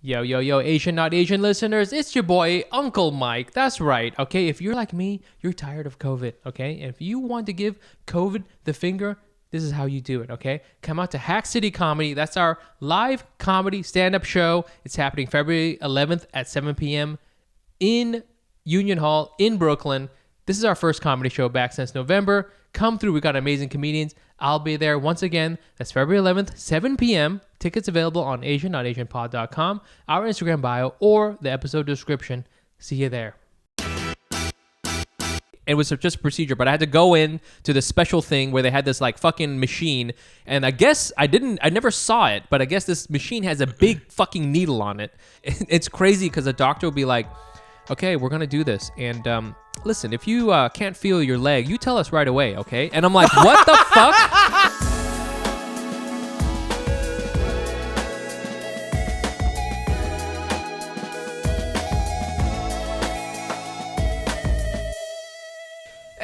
Yo, yo, yo, Asian, not Asian listeners, it's your boy, Uncle Mike. That's right, okay? If you're like me, you're tired of COVID, okay? And if you want to give COVID the finger, this is how you do it, okay? Come out to Hack City Comedy. That's our live comedy stand-up show. It's happening February 11th at 7 p.m. in Union Hall in Brooklyn. This is our first comedy show back since November. Come through. We got amazing comedians. I'll be there once again. That's February 11th, 7 p.m. Tickets available on asiannotasianpod.com, our Instagram bio, or the episode description. See you there. It was just a procedure, but I had to go in to this special thing where they had this like fucking machine, and I guess I never saw it, but I guess this machine has a big fucking needle on it. It's crazy because the doctor will be like, okay, we're gonna do this, and listen, if you can't feel your leg, you tell us right away, okay? And I'm like, what the fuck?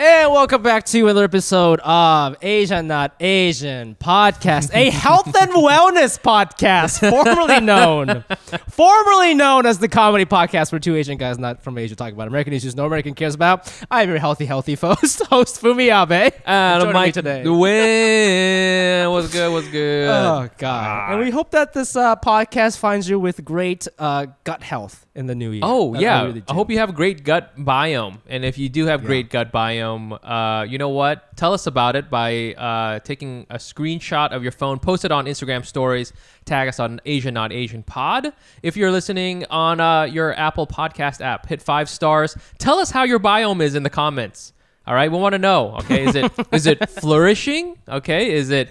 And welcome back to another episode of Asian Not Asian Podcast, a health and wellness podcast, formerly known as the comedy podcast where two Asian guys not from Asia talk about American issues no American cares about. I'm your healthy host, FUMI ABE. And Mike today. What's good? Oh, God. And we hope that this podcast finds you with great gut health in the new year. Oh, yeah. Really I hope you have great gut biome. And if you do have great gut biome, you know what? Tell us about it by taking a screenshot of your phone, post it on Instagram stories, tag us on Asian Not Asian Pod. If you're listening on your Apple Podcast app, hit 5 stars. Tell us how your biome is in the comments. All right, we want to know. Okay, is it flourishing? Okay, is it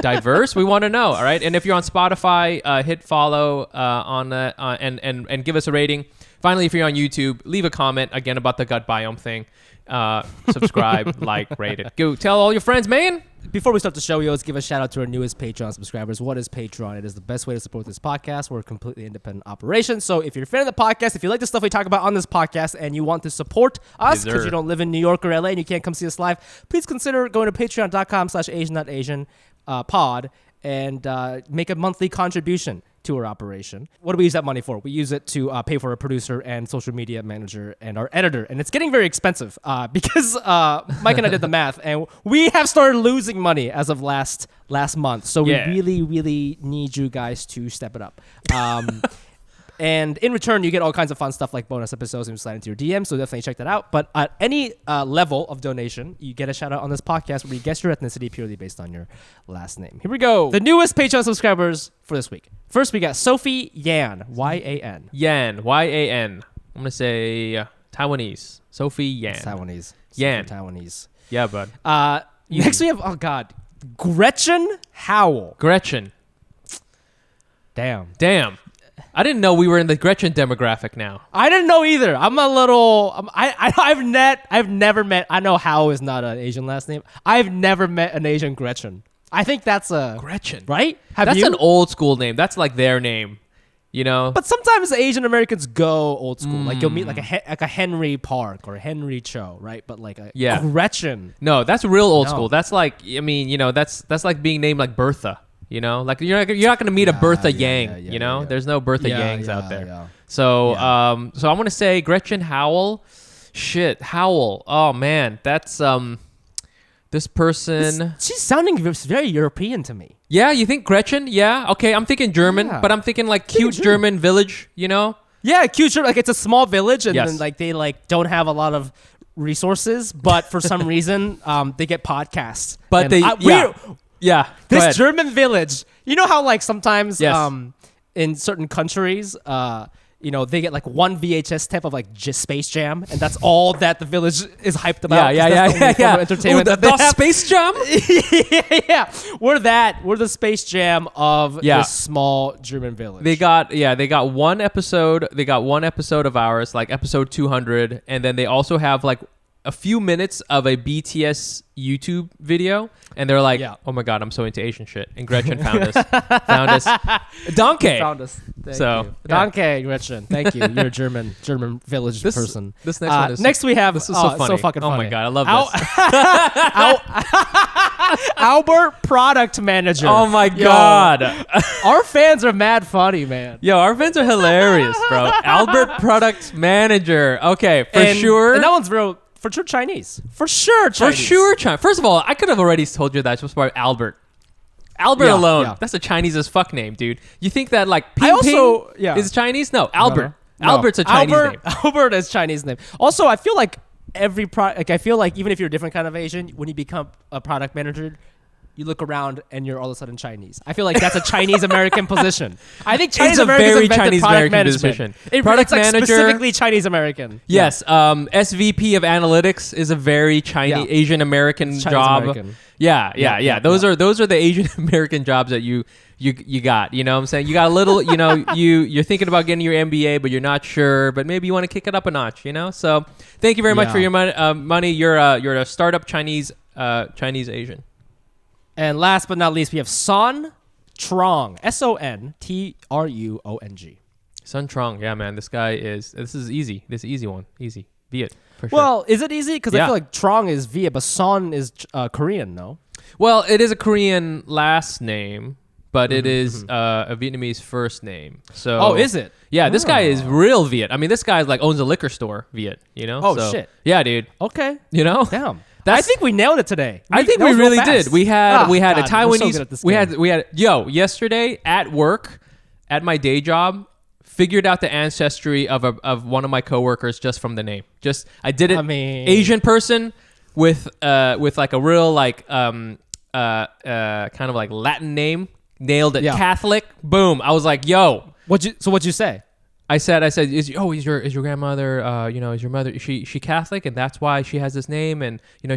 diverse? We want to know. All right, and if you're on Spotify, hit follow and give us a rating. Finally, if you're on YouTube, leave a comment again about the gut biome thing. Subscribe, like, rate it. Go tell all your friends, man. Before we start the show, we always give a shout out to our newest Patreon subscribers. What is Patreon? It is the best way to support this podcast. We're a completely independent operation. So if you're a fan of the podcast, if you like the stuff we talk about on this podcast and you want to support us because you don't live in New York or LA and you can't come see us live, please consider going to patreon.com/AsianNotAsianPod and make a monthly contribution to our operation. What do we use that money for? We use it to pay for our producer and social media manager and our editor. And it's getting very expensive because Mike and I did the math and we have started losing money as of last month. So we really, really need you guys to step it up. And in return, you get all kinds of fun stuff like bonus episodes and slide into your DM. So definitely check that out. But at any level of donation, you get a shout out on this podcast where you guess your ethnicity purely based on your last name. Here we go. The newest Patreon subscribers for this week. First, we got Sophie Yan, Y-A-N. Yan, Y-A-N. I'm going to say Taiwanese. Sophie Yan. It's Taiwanese. Yan. Taiwanese. Yeah, bud. Next, we have, oh, God, Gretchen Howell. Gretchen. Damn. I didn't know we were in the Gretchen demographic now. I didn't know either. I'm a little. I've never met. I know Howell is not an Asian last name. I've never met an Asian Gretchen. I think that's a Gretchen, right? That's an old school name. That's like their name, you know. But sometimes Asian Americans go old school. Like you'll meet like a Henry Park or a Henry Cho, right? But like a Gretchen. No, that's real old school. That's like, I mean, you know, that's like being named like Bertha. You know, like you're not going to meet a Bertha Yang. You know, there's no Bertha Yangs out there. Yeah. So, so I'm going to say Gretchen Howell. Shit, Howell. Oh man, that's this person. She's sounding very European to me. Yeah, you think Gretchen? Yeah, okay. I'm thinking German, but I'm thinking like cute German village. You know? Yeah, cute German. Like it's a small village, and then like they like don't have a lot of resources, but for some reason, they get podcasts. But This German village, you know how like sometimes in certain countries, you know, they get like one VHS tape of like Space Jam, and that's all that the village is hyped about. Yeah. Entertainment. Ooh, the Space Jam? Yeah. We're the Space Jam of this small German village. They got one episode. They got one episode of ours, like episode 200, and then they also have like a few minutes of a BTS YouTube video, and they're like, Yeah. "Oh my god, I'm so into Asian shit." And Gretchen found us. Donkey. Found us. Thank So, you. yeah. Donkey, Gretchen. Thank you. You're a German village person. This next one is next we have this is so funny. so fucking funny. Oh my god, I love this. Albert product manager. Oh my Yo, god. our fans are mad funny, man. Yo, our fans are hilarious, bro. Albert product manager. Okay, for sure. And that one's real. For sure Chinese. For sure Chinese. For sure, China. First of all, I could have already told you that it's supposed to be Albert. Albert Yeah, alone. yeah. That's a Chinese as fuck name, dude. You think that like I Ping also- Ping yeah. is Chinese? No, Albert. No. Albert's a Chinese name. Albert is Chinese name. Also, I feel like I feel like even if you're a different kind of Asian, when you become a product manager, you look around and you're all of a sudden Chinese. I feel like that's a Chinese American position. I think Chinese a Americans very invented Chinese product American management. position. It's Product like manager- specifically Chinese American. Yes, SVP of analytics is a very Chinese Yeah. Asian American Chinese job. American. Yeah. Those are the Asian American jobs that you got. You know what I'm saying? You got a little, you're thinking about getting your MBA, but you're not sure. But maybe you want to kick it up a notch. So thank you very much for your money. You're a startup Chinese Asian. And last but not least, we have Son Trong. SONTRUONG. Sun Trong, yeah, man. This is easy. This is easy one. Easy. Be it. For sure. Well, is it easy? Because I Yeah. feel like Trong is Viet, but Son is Korean, no? Well, it is a Korean last name, but it is a Vietnamese first name. So Oh, is it? Yeah, this guy is Oh. real Viet. I mean, this guy owns a liquor store, Viet. Oh, So, shit. Yeah, dude. Okay. That's- Damn. I think we nailed it today. I think that we was real really fast. did. We had God, a we're so Taiwanese. good at this we game. had yesterday at work, at my day job, figured out the ancestry of one of my coworkers just from the name. I did it. I mean- Asian person with like a real kind of like Latin name. Nailed it. Yeah. Catholic. Boom. I was like, yo. What'd you say? I said, is your grandmother, is your mother, she Catholic, and that's why she has this name, and you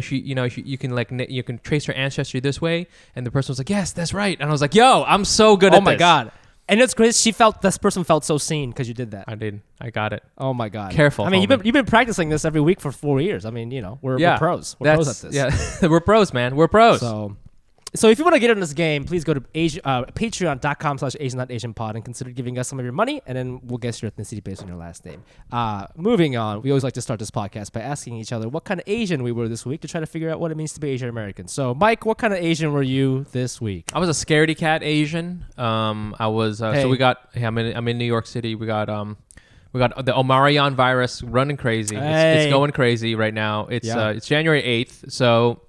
can trace her ancestry this way, and the person was like, yes, that's right, and I was like, yo, I'm so good at this. Oh my god! And it's crazy. This person felt so seen because you did that. I got it. Oh my god! Careful, I mean, homie. you've been practicing this every week for 4 years. I mean, we're pros. We're pros at this. Yeah, we're pros, man. We're pros. So if you want to get in this game, please go to patreon.com/Asian.AsianPod and consider giving us some of your money, and then we'll guess your ethnicity based on your last name. Moving on, we always like to start this podcast by asking each other what kind of Asian we were this week to try to figure out what it means to be Asian American. So, Mike, what kind of Asian were you this week? I was a scaredy cat Asian. I was so we got. Hey, I'm in New York City. We got the Omarion virus running crazy. It's going crazy right now. It's January 8th. So,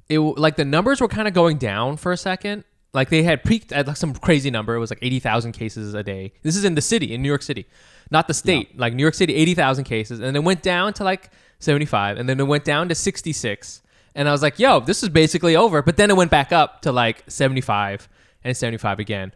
the numbers were kind of going down for a second. Like they had peaked at like some crazy number. It was like 80,000 cases a day. This is in the city, in New York City, not the state. Yeah. Like New York City, 80,000 cases. And then went down to like 75. And then it went down to 66. And I was like, yo, this is basically over. But then it went back up to like 75 and 75 again.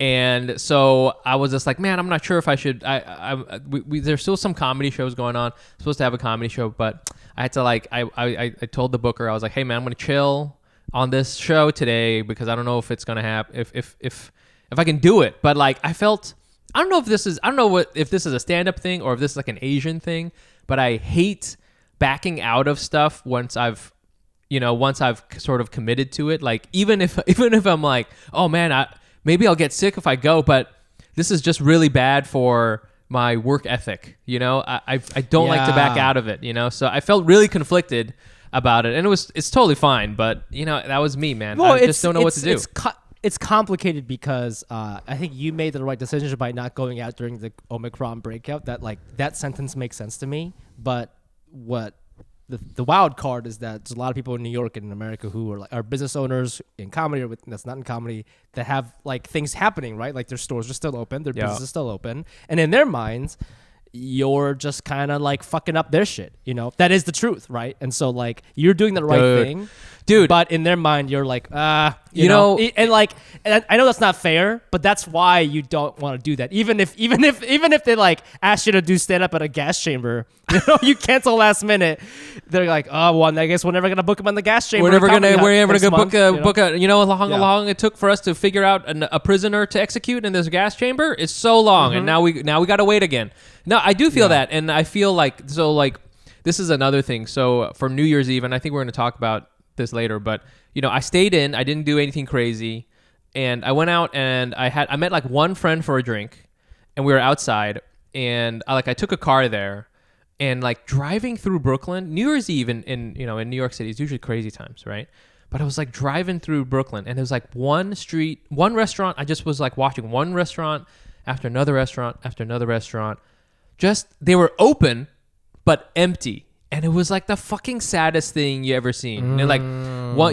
And so I was just like, man, I'm not sure if I should. There's still some comedy shows going on. I'm supposed to have a comedy show, but I had to I told the booker, I was like, hey man, I'm gonna chill on this show today because I don't know if it's gonna happen, if I can do it. But like I don't know if this is a stand-up thing or if this is like an Asian thing. But I hate backing out of stuff once I've sort of committed to it. Like even if I'm like, oh man, maybe I'll get sick if I go, but this is just really bad for my work ethic. I don't like to back out of it, so I felt really conflicted about it, and it's totally fine, but that was me, man. Well, I just don't know what to do. It's complicated because I think you made the right decision by not going out during the Omicron breakout. That sentence makes sense to me, but what the wild card is that there's a lot of people in New York and in America who are business owners in comedy or that's not in comedy that have like things happening, right? Like their stores are still open, their business is still open, and in their minds, you're just kind of like fucking up their shit. That is the truth, right? And so like you're doing the right thing, dude. But in their mind, you're like, you know, and I know that's not fair, but that's why you don't want to do that. Even if they like ask you to do stand up at a gas chamber, you cancel last minute. They're like, oh well, I guess we're never gonna book them on the gas chamber. We're never gonna book a. How long it took for us to figure out a prisoner to execute in this gas chamber is so long, and now we got to wait again. No, I do feel that, and I feel like this is another thing. So for New Year's Eve, and I think we're going to talk about this later, but I stayed in. I didn't do anything crazy, and I went out and I met like one friend for a drink, and we were outside, and I took a car there, and like driving through Brooklyn, New Year's Eve in New York City is usually crazy times, right? But I was like driving through Brooklyn, and there was like one restaurant. I just was like watching one restaurant after another restaurant after another restaurant. Just they were open but empty. And it was like the fucking saddest thing you ever seen. And like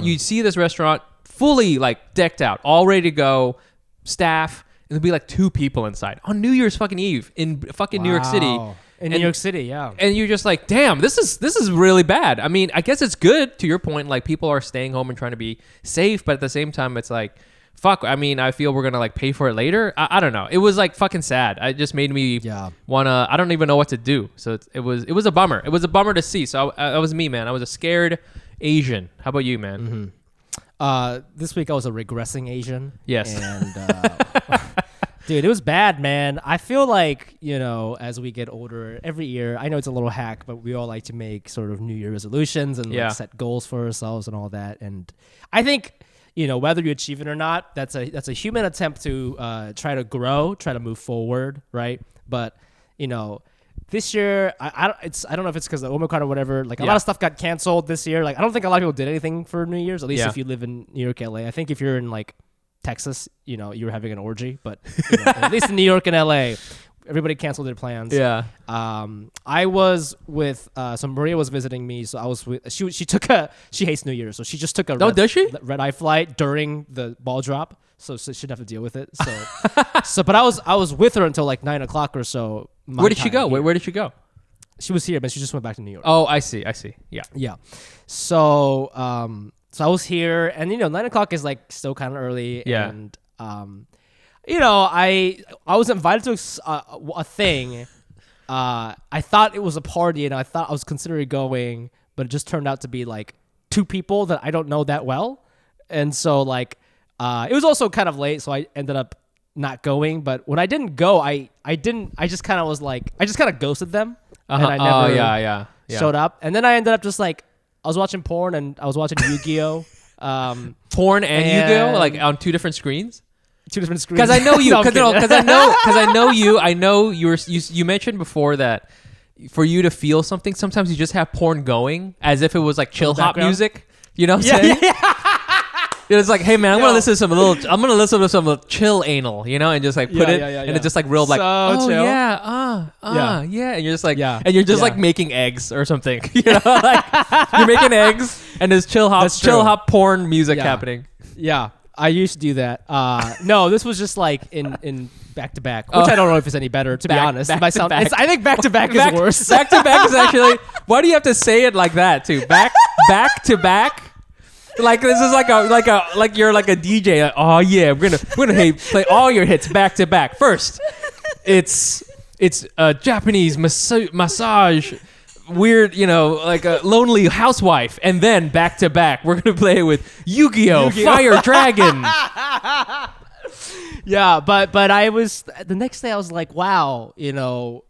you see this restaurant fully like decked out, all ready to go, staff, and there'll be like 2 people inside on New Year's fucking Eve in fucking New York City. New York City, yeah. And you're just like, damn, this is really bad. I mean, I guess it's good to your point. Like people are staying home and trying to be safe, but at the same time, it's like, fuck. I mean, I feel we're gonna like pay for it later. I don't know. It was like fucking sad. It just made me wanna. I don't even know what to do. So it was a bummer. It was a bummer to see. So that was me, man. I was a scared Asian. How about you, man? This week I was a regressing Asian. Yes. And dude, it was bad, man. I feel like as we get older, every year. I know it's a little hack, but we all like to make sort of New Year resolutions and like, set goals for ourselves and all that. And I think. Whether you achieve it or not, that's a human attempt to try to grow, try to move forward, right? But this year, I don't know if it's because of Omicron or whatever. Like a lot of stuff got canceled this year. Like I don't think a lot of people did anything for New Year's. At least if you live in New York, LA. I think if you're in like Texas, you're having an orgy. But at least in New York and LA. Everybody canceled their plans. Yeah. I was with so Maria was visiting me, so I was with she hates New Year's, so she just took a red eye flight during the ball drop, so she didn't have to deal with it. So but I was with her until like 9:00 or so. Where did she go? Where did she go? She was here, but she just went back to New York. Oh, I see. Yeah. Yeah. So I was here, and 9:00 is like still kind of early. Yeah. And I was invited to a thing. I thought it was a party, and I thought I was considering going, but it just turned out to be like 2 people that I don't know that well. And so like, it was also kind of late, so I ended up not going. But when I didn't go, I just kind of was like, I just kind of ghosted them. And I never showed up. And then I ended up just like, I was watching porn and I was watching Yu-Gi-Oh. Porn and Yu-Gi-Oh, like on 2 different screens? 2 different screens. Because I know you. Because I know you. I know you mentioned before that for you to feel something, sometimes you just have porn going as if it was like chill hop music. You know what I'm saying? It's like, hey man, I'm gonna listen to some chill anal, and just like put it, and it's just like real like, oh chill. Yeah, and you're just like, and you're just like making eggs or something, like you're making eggs and there's chill hop porn music happening. Yeah. I used to do that. No, this was just like in back to back, which I don't know if it's any better, to be honest. I think back to back is worse. Back to back is actually. Why do you have to say it like that too? Back to back. Like this is like you're like a DJ. Like, oh yeah, we're gonna play all your hits back to back. First, it's a Japanese massage. Weird, like a lonely housewife, and then back to back, we're gonna play with Yu-Gi-Oh! Fire Dragon. Yeah, but I was the next day. I was like, wow, I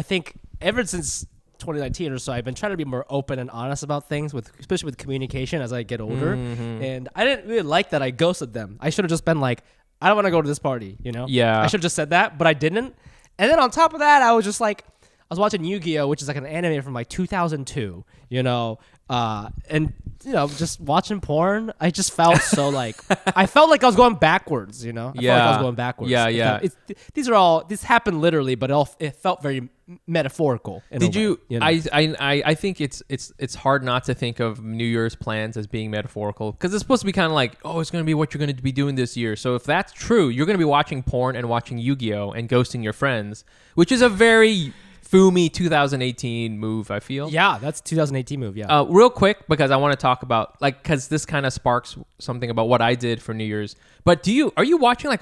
think ever since 2019 or so, I've been trying to be more open and honest about things, especially with communication as I get older. Mm-hmm. And I didn't really like that I ghosted them. I should have just been like, I don't want to go to this party. Yeah. I should have just said that, but I didn't. And then on top of that, I was just like. I was watching Yu-Gi-Oh, which is like an anime from like 2002, and just watching porn. I just felt so like I felt like I was going backwards, I felt like I was going backwards. Yeah. This happened literally, but it felt very metaphorical. Did you? I think it's hard not to think of New Year's plans as being metaphorical because it's supposed to be kind of like, oh, it's going to be what you're going to be doing this year. So if that's true, you're going to be watching porn and watching Yu-Gi-Oh and ghosting your friends, which is a very FUMI 2018 move, I feel. Yeah, that's a 2018 move, yeah. Real quick, because I want to talk about, because this kind of sparks something about what I did for New Year's. But are you watching,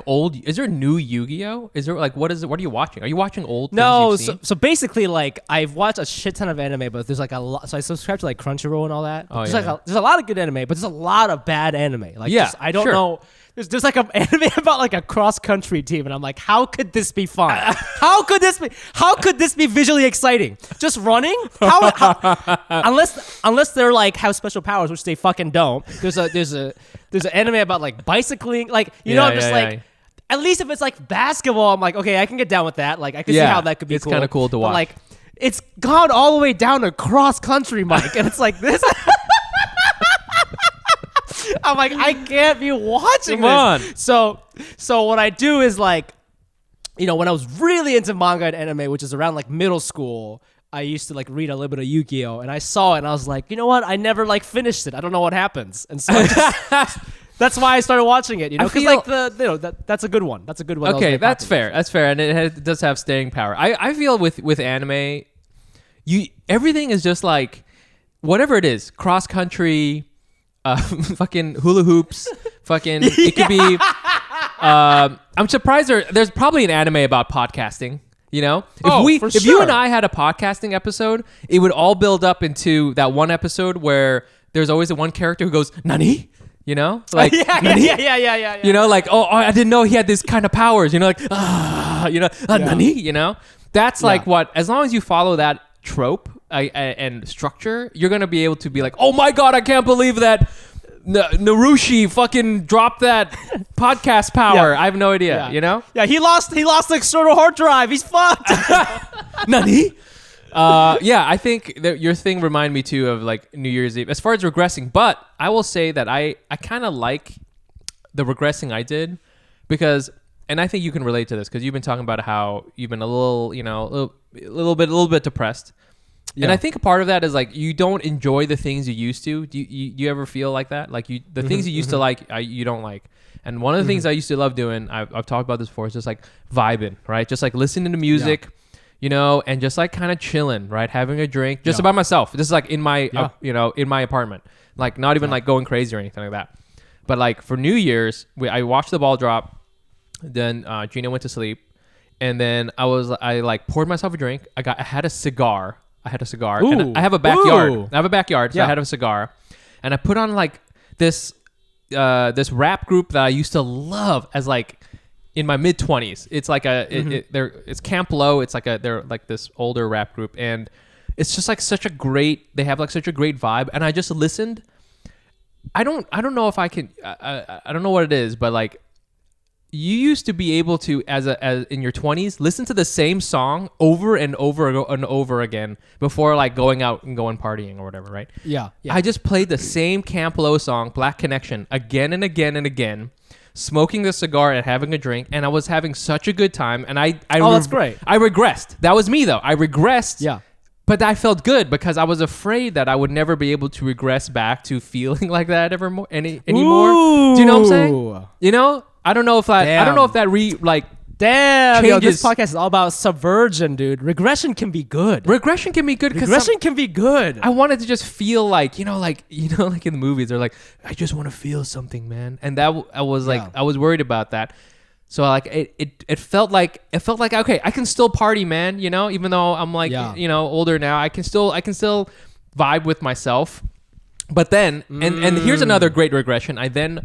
is there new Yu-Gi-Oh? Is there, what are you watching? Are you watching old No, things you've seen? So basically, I've watched a shit ton of anime, but there's, a lot. So I subscribe to, Crunchyroll and all that. There's a lot of good anime, but there's a lot of bad anime. I don't know. There's like an anime about like a cross country team, and I'm like, how could this be fun? How could this be visually exciting? Just running? Unless they're like have special powers, which they fucking don't. There's an anime about like bicycling, like I'm just like. At least if it's like basketball, I'm like, okay, I can get down with that. Like, I can see how that could be it's cool. It's kind of cool to watch. But like, it's gone all the way down to cross country, Mike, and it's like this. I'm like, I can't be watching Come this. On. So what I do is like, when I was really into manga and anime, which is around like middle school, I used to like read a little bit of Yu-Gi-Oh, and I saw it, and I was like, you know what? I never like finished it. I don't know what happens, and so I just. That's why I started watching it, because like that's a good one. That's a good one. Okay, that's fair. That's fair, and it does have staying power. I feel with anime, everything is just like whatever it is, cross country, fucking hula hoops, fucking. It could be. I'm surprised there's probably an anime about podcasting. If you and I had a podcasting episode, it would all build up into that one episode where there's always the one character who goes "Nani?" Like yeah. Like I didn't know he had this kind of powers. Nani? That's like what. As long as you follow that trope and structure, you're gonna be able to be like, oh my god, I can't believe that Narushi fucking dropped that podcast power. I have no idea. Yeah, he lost the external hard drive. He's fucked. Nani? I think that your thing reminded me too of like New Year's Eve as far as regressing, but I will say that I kind of like the regressing I did because, and I think you can relate to this because you've been talking about how you've been a little bit depressed. Yeah. And I think a part of that is like you don't enjoy the things you used to. Do you ever feel like that? Like the things you used to like, you don't like. And one of the things I used to love doing, I've talked about this before, is just like vibing, right? Just like listening to music. Yeah. And just like kind of chilling, right? Having a drink just by myself. This is like in my, in my apartment, like not even like going crazy or anything like that. But like for New Year's, I watched the ball drop. Then Gina went to sleep, and then I like poured myself a drink. I had a cigar. Ooh. And I have a backyard. Ooh. I have a backyard, so I had a cigar, and I put on like this rap group that I used to love as like. In my mid-20s, it's like it's Camp Low. It's like they're like this older rap group, and it's just like they have like such a great vibe. And I just listened. I don't know if I can. I don't know what it is, but like you used to be able to as in your 20s listen to the same song over and over and over again before like going out and going partying or whatever, right? Yeah. I just played the same Camp Low song, Black Connection, again and again and again. Smoking the cigar and having a drink, and I was having such a good time. And that's great. I regressed. That was me though. I regressed. Yeah. But I felt good because I was afraid that I would never be able to regress back to feeling like that anymore. Ooh. Do you know what I'm saying? I don't know if that. Damn. I don't know if that Damn, changes. this podcast is all about subversion, dude. Regression can be good. Regression can be good. Regression can be good. I wanted to just feel like like in the movies, they're like, I just want to feel something, man. And that I was like, I was worried about that. So like it felt like okay, I can still party, man. Even though I'm like older now, I can still vibe with myself. But then, and here's another great regression. I then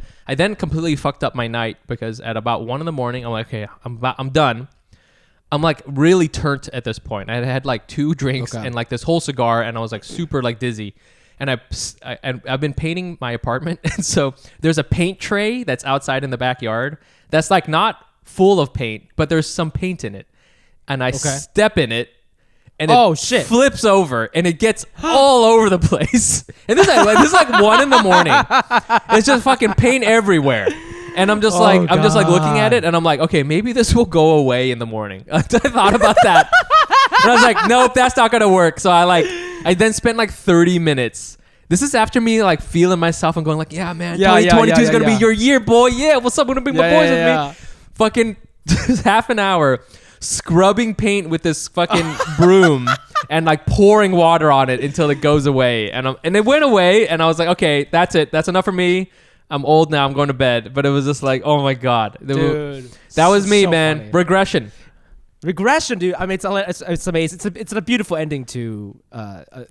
completely fucked up my night because at about 1 a.m, I'm like, okay, I'm done. I'm like really turned at this point. I had like 2 drinks and like this whole cigar, and I was like super like dizzy. And I've been painting my apartment, and so there's a paint tray that's outside in the backyard that's like not full of paint, but there's some paint in it. And I step in it. And it flips over and it gets all over the place. And this is like 1 a.m. It's just fucking paint everywhere. And I'm just I'm just like looking at it and I'm like, okay, maybe this will go away in the morning. I thought about that. And I was like, nope, that's not going to work. So I then spent like 30 minutes. This is after me like feeling myself and going like, yeah, man, 2022 is going to be your year, boy. Yeah, what's up? I'm going to bring my boys with me. Fucking half an hour. Scrubbing paint with this fucking broom and like pouring water on it until it goes away. And it went away and I was like, okay, that's it. That's enough for me. I'm old now. I'm going to bed. But it was just like, oh my God. Dude. That was me, so man. Funny. Regression. Regression, dude. I mean, it's amazing. It's a beautiful ending to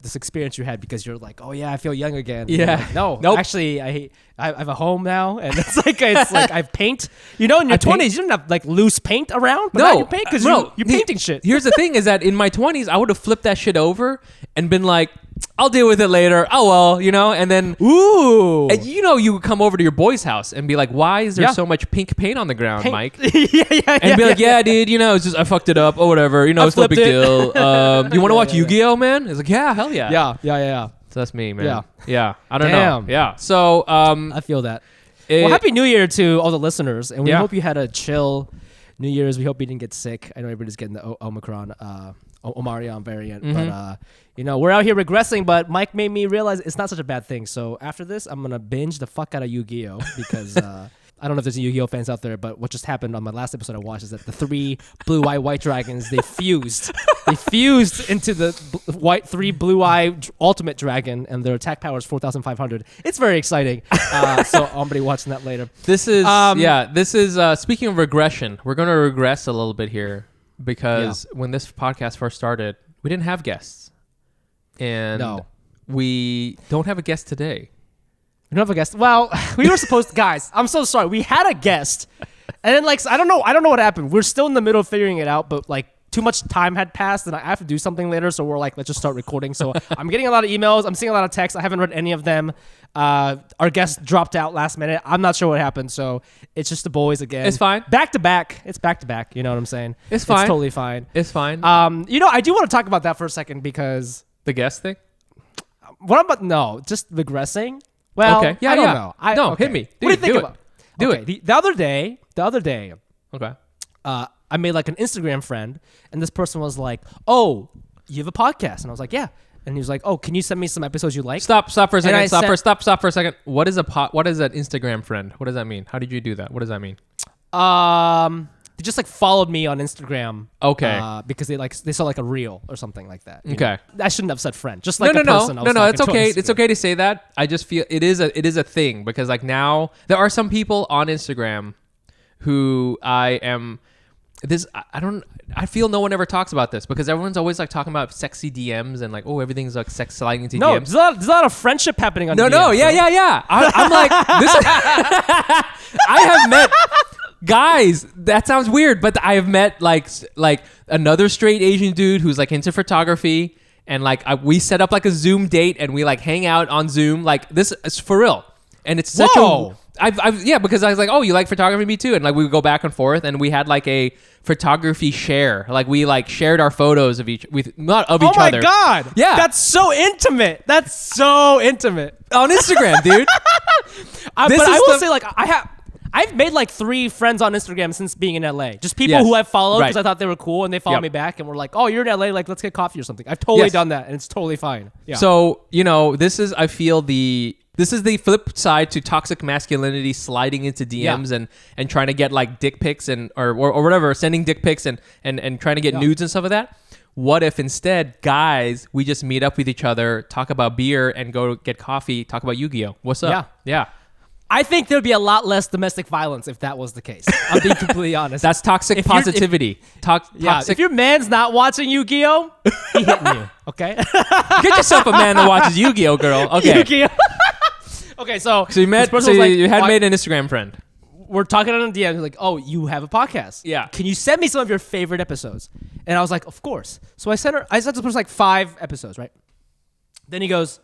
this experience you had because you're like, oh yeah, I feel young again. Yeah. Like, no, Nope. actually, I have a home now, and it's like I have paint. You know, in your 20s, you didn't have like loose paint around. But now you paint because you're painting shit. Here's the thing: is that in my 20s, I would have flipped that shit over and been like, I'll deal with it later. Oh well, and then you would come over to your boy's house and be like, why is there so much pink paint on the ground, Mike? And be like, yeah, dude, it's just I fucked it up or whatever. It's no big deal. You want to watch Yu-Gi-Oh, man? It's like, yeah, hell yeah. Yeah. So that's me, man. Yeah. Yeah. I don't know. Yeah. So I feel that. Well, Happy New Year to all the listeners, and we hope you had a chill New Year's. We hope you didn't get sick. I know everybody's getting the Omicron, Omarion variant, but we're out here regressing. But Mike made me realize it's not such a bad thing. So after this, I'm gonna binge the fuck out of Yu-Gi-Oh because I don't know if there's any Yu-Gi-Oh fans out there, but what just happened on my last episode I watched is that the 3 blue-eye white dragons they fused into the three blue-eye ultimate dragon, and their attack power is 4,500. It's very exciting. So I'm gonna be watching that later. This is speaking of regression. We're gonna regress a little bit here because when this podcast first started, we didn't have guests, and we don't have a guest today. We don't have a guest. Well, we were supposed to, guys. I'm so sorry. We had a guest, and then I don't know what happened. We're still in the middle of figuring it out, but too much time had passed, and I have to do something later. So we're like, let's just start recording. So I'm getting a lot of emails. I'm seeing a lot of texts. I haven't read any of them. Our guest dropped out last minute. I'm not sure what happened. So it's just the boys again. It's fine. Back to back. It's back to back. You know what I'm saying? It's fine. It's totally fine. It's fine. I do want to talk about that for a second because the guest thing. Just regressing. Well, okay. Yeah, I don't know. Hit me. What do you think about? Do it. The other day. Okay. I made an Instagram friend, and this person was like, "Oh, you have a podcast?" And I was like, "Yeah." And he was like, "Oh, can you send me some episodes you like?" Stop for a second. Stop for a second. What is an Instagram friend? What does that mean? How did you do that? What does that mean? They just followed me on Instagram. Okay. Because they saw a reel or something like that. Okay. I shouldn't have said friend. Just no. a person. No. It's okay. It's okay to say that. I just feel it is a thing because now there are some people on Instagram who I feel no one ever talks about this because everyone's always talking about sexy DMs and everything's sex sliding into DMs. There's a lot of friendship happening on DMs. No. Yeah. I'm like this. I have met. Guys, that sounds weird, but I have met another straight Asian dude who's into photography, and we set up a Zoom date, and we hang out on Zoom. This is for real, and it's such because I was like, oh, you like photography? Me too, and we would go back and forth, and we had a photography share, we shared our photos of each other. Oh my god, yeah, that's so intimate. On Instagram, dude. I will say I've made 3 friends on Instagram since being in LA. Just people who I've followed because I thought they were cool, and they followed me back and were like, "Oh, you're in LA, let's get coffee or something." I've totally done that, and it's totally fine. Yeah. So this is the flip side to toxic masculinity sliding into DMs and trying to get dick pics or whatever, sending dick pics and trying to get nudes and stuff like that. What if instead, guys, we just meet up with each other, talk about beer, and go get coffee, talk about Yu-Gi-Oh? What's up? Yeah. I think there'd be a lot less domestic violence if that was the case. I'll be completely honest. That's toxic positivity. Toxic. If your man's not watching Yu-Gi-Oh, he hitting you. Okay. Get yourself a man that watches Yu-Gi-Oh, girl. Okay. Yu-Gi-Oh. Okay, so you met. So you had made an Instagram friend. We're talking on the DM. He's like, "Oh, you have a podcast? Yeah. Can you send me some of your favorite episodes?" And I was like, "Of course." So I sent this person 5 episodes, right? Then he goes,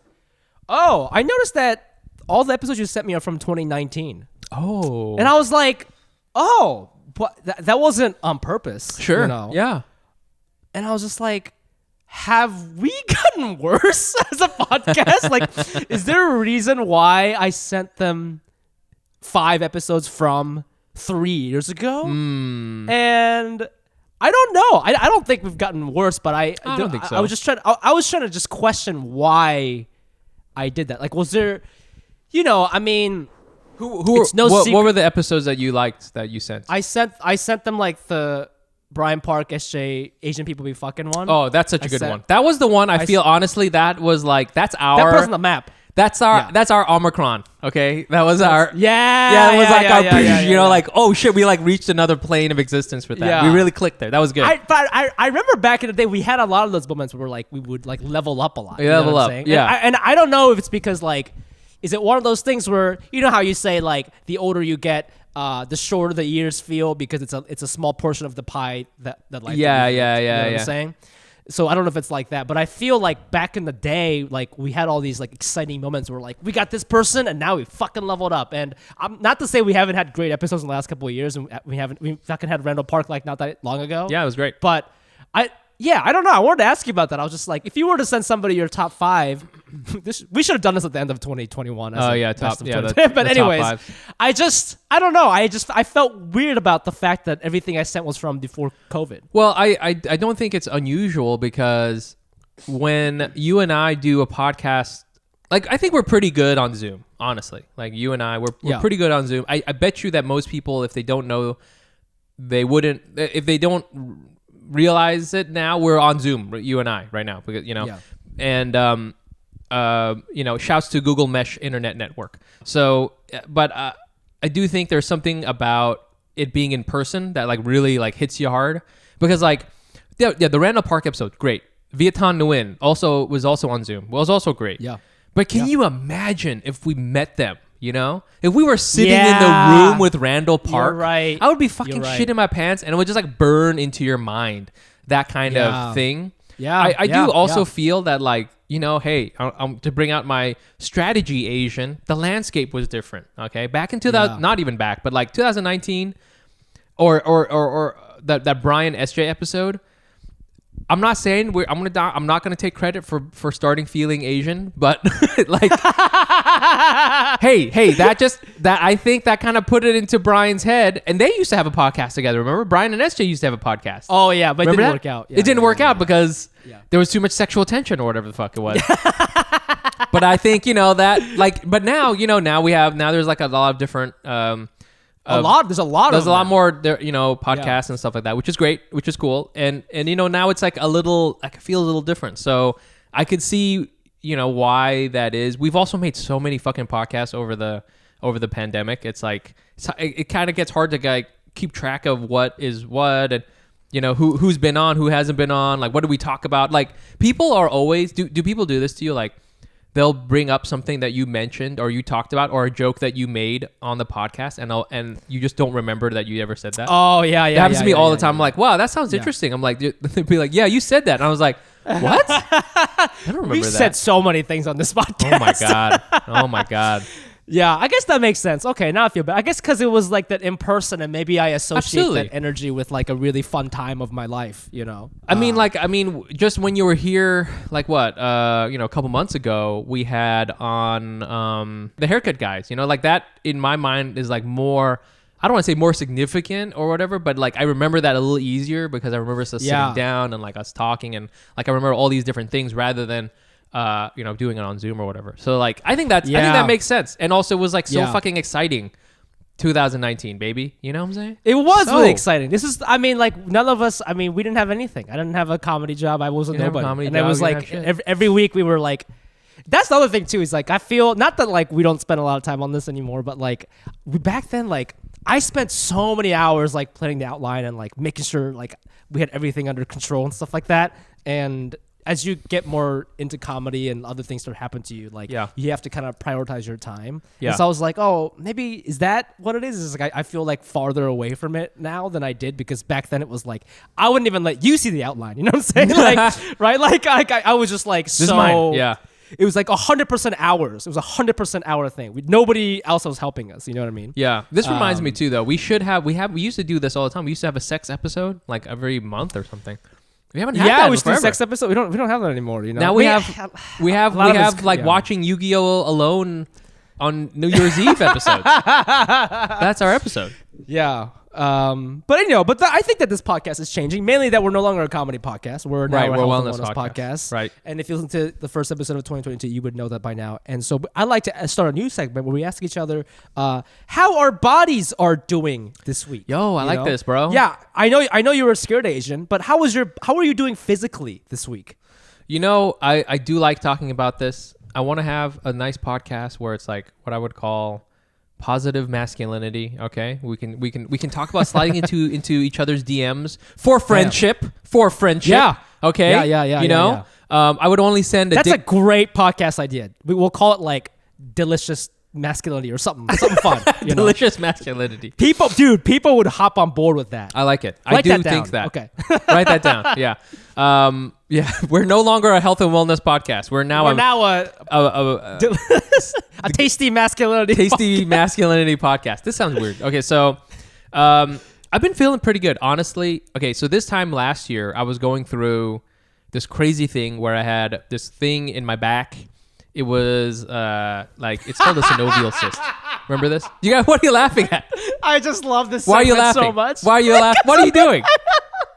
"Oh, I noticed that all the episodes you sent me are from 2019. Oh. And I was like, oh, but that wasn't on purpose. Sure. Yeah. And I was just like, have we gotten worse as a podcast? Is there a reason why I sent them 5 episodes from 3 years ago? And I don't know. I don't think we've gotten worse, but I don't think so. I was trying to just question why I did that. Was there... I mean, what were the episodes that you liked that you sent? I sent them the Brian Park SJ Asian people be fucking one. Oh, that's such a good one. That was the one I feel honestly that was that's our. That person on the map. That's our Omicron. Okay, that was our It was like oh shit, we like reached another plane of existence with that. Yeah. We really clicked there. That was good. I remember back in the day we had a lot of those moments where like we would like level up a lot. You know Level what I'm up, saying? yeah. And I don't know if it's because like, is it one of those things where you know how you say like the older you get, the shorter the years feel because it's a small portion of the pie that like you know what I'm saying? So I don't know if it's like that, but I feel like back in the day, like we had all these like exciting moments where like we got this person and now we fucking leveled up. And I'm not to say we haven't had great episodes in the last couple of years, and we fucking had Randall Park like not that long ago. Yeah, it was great. But I don't know. I wanted to ask you about that. I was just like, if you were to send somebody your top 5, we should have done this at the end of 2021. Oh yeah, top. Yeah, but anyways, I don't know. I felt weird about the fact that everything I sent was from before COVID. Well, I don't think it's unusual because when you and I do a podcast, like I think we're pretty good on Zoom, honestly. Like you and I, we're pretty good on Zoom. I bet you that most people, if they don't know, if they don't realize it now, we're on Zoom, you and I right now, because and shouts to Google Mesh Internet Network. So, but I do think there's something about it being in person that like really like hits you hard, because like the Randall Park episode, great. Vietnam Nguyen was also on Zoom, was also great. Yeah. But can you imagine if we met them? You know, if we were sitting in the room with Randall Park, right. I would be fucking shitting my pants, and it would just like burn into your mind, that kind of thing. Yeah, I do also feel that like, hey, to bring out my strategy Asian, the landscape was different. Okay, back in 2000, not even back, but like 2019, or that Brian SJ episode. I'm not saying I'm not gonna take credit for starting feeling Asian, but like, hey, that I think that kind of put it into Brian's head, and they used to have a podcast together. Remember, Brian and SJ used to have a podcast. Oh yeah, but it didn't work out. Yeah, it didn't work out because there was too much sexual tension or whatever the fuck it was. But I think that like, but now there's like a lot of different. There's a lot more there, podcasts and stuff like that, which is great, which is cool. And now it's like I feel a little different. So I could see, why that is. We've also made so many fucking podcasts over the pandemic. It's like, it kind of gets hard to like keep track of what is what, and who's been on, who hasn't been on, like what do we talk about? Like people are always, do people do this to you? Like, they'll bring up something that you mentioned or you talked about or a joke that you made on the podcast, and you just don't remember that you ever said that. Oh yeah. It happens to me all the time. I'm like, wow, that sounds interesting. I'm like, they'd be like, yeah, you said that, and I was like, what? I don't remember We've said so many things on this podcast. Oh my god. Yeah, I guess that makes sense. Okay, now I feel bad. I guess because it was like that in person, and maybe I associate that energy with like a really fun time of my life. I mean, just when you were here, like what, a couple months ago, we had on the haircut guys. Like that in my mind is like more. I don't want to say more significant or whatever, but like I remember that a little easier because I remember us sitting down and like us talking, and like I remember all these different things rather than. Doing it on Zoom or whatever. So like, I think that makes sense. And also it was like so fucking exciting. 2019, baby. You know what I'm saying? It was really exciting. This is, like none of us, we didn't have anything. I didn't have a comedy job. I wasn't nobody. And it was like every week we were like, that's the other thing too, is like, I feel not that like we don't spend a lot of time on this anymore, but like back then, like I spent so many hours like planning the outline and like making sure like we had everything under control and stuff like that. And as you get more into comedy and other things that happen to you, like you have to kind of prioritize your time. Yeah. And so I was like, oh, maybe is that what it is? Is like I feel like farther away from it now than I did, because back then it was like I wouldn't even let you see the outline. You know what I'm saying? Like right? Like I was just like, this is mine. Yeah. It was like 100% hours. It was 100% hour thing. Nobody else was helping us. You know what I mean? Yeah. This reminds me too, though. We used to do this all the time. We used to have a sex episode like every month or something. We haven't had that. We should do sex episode. We don't have that anymore. Now we have like watching Yu-Gi-Oh! Alone on New Year's Eve episodes. That's our episode. Yeah. But I think that this podcast is changing. Mainly that we're no longer a comedy podcast. We're now a wellness podcast. Right. And if you listen to the first episode of 2022, you would know that by now. And so I like to start a new segment where we ask each other how our bodies are doing this week. Yo, I like this, bro. Yeah, I know you were scared Asian, but how are you doing physically this week? I do like talking about this. I want to have a nice podcast where it's like what I would call positive masculinity. Okay, we can talk about sliding into each other's DMs for friendship. Yeah. Okay. Yeah. You know, I would only send. That's a great podcast idea. We'll call it like delicious masculinity or something fun. Delicious masculinity. People would hop on board with that. I like it. Write I do that down. think that. Okay. Write that down. Yeah. Yeah. We're no longer a health and wellness podcast. We're now a tasty masculinity. Masculinity podcast. This sounds weird. Okay, so I've been feeling pretty good, honestly. Okay, so this time last year, I was going through this crazy thing where I had this thing in my back. It was it's called a synovial cyst. Remember this? You guys, what are you laughing at? I just love this. Why are you laughing so much? Why are you laughing? What are you doing?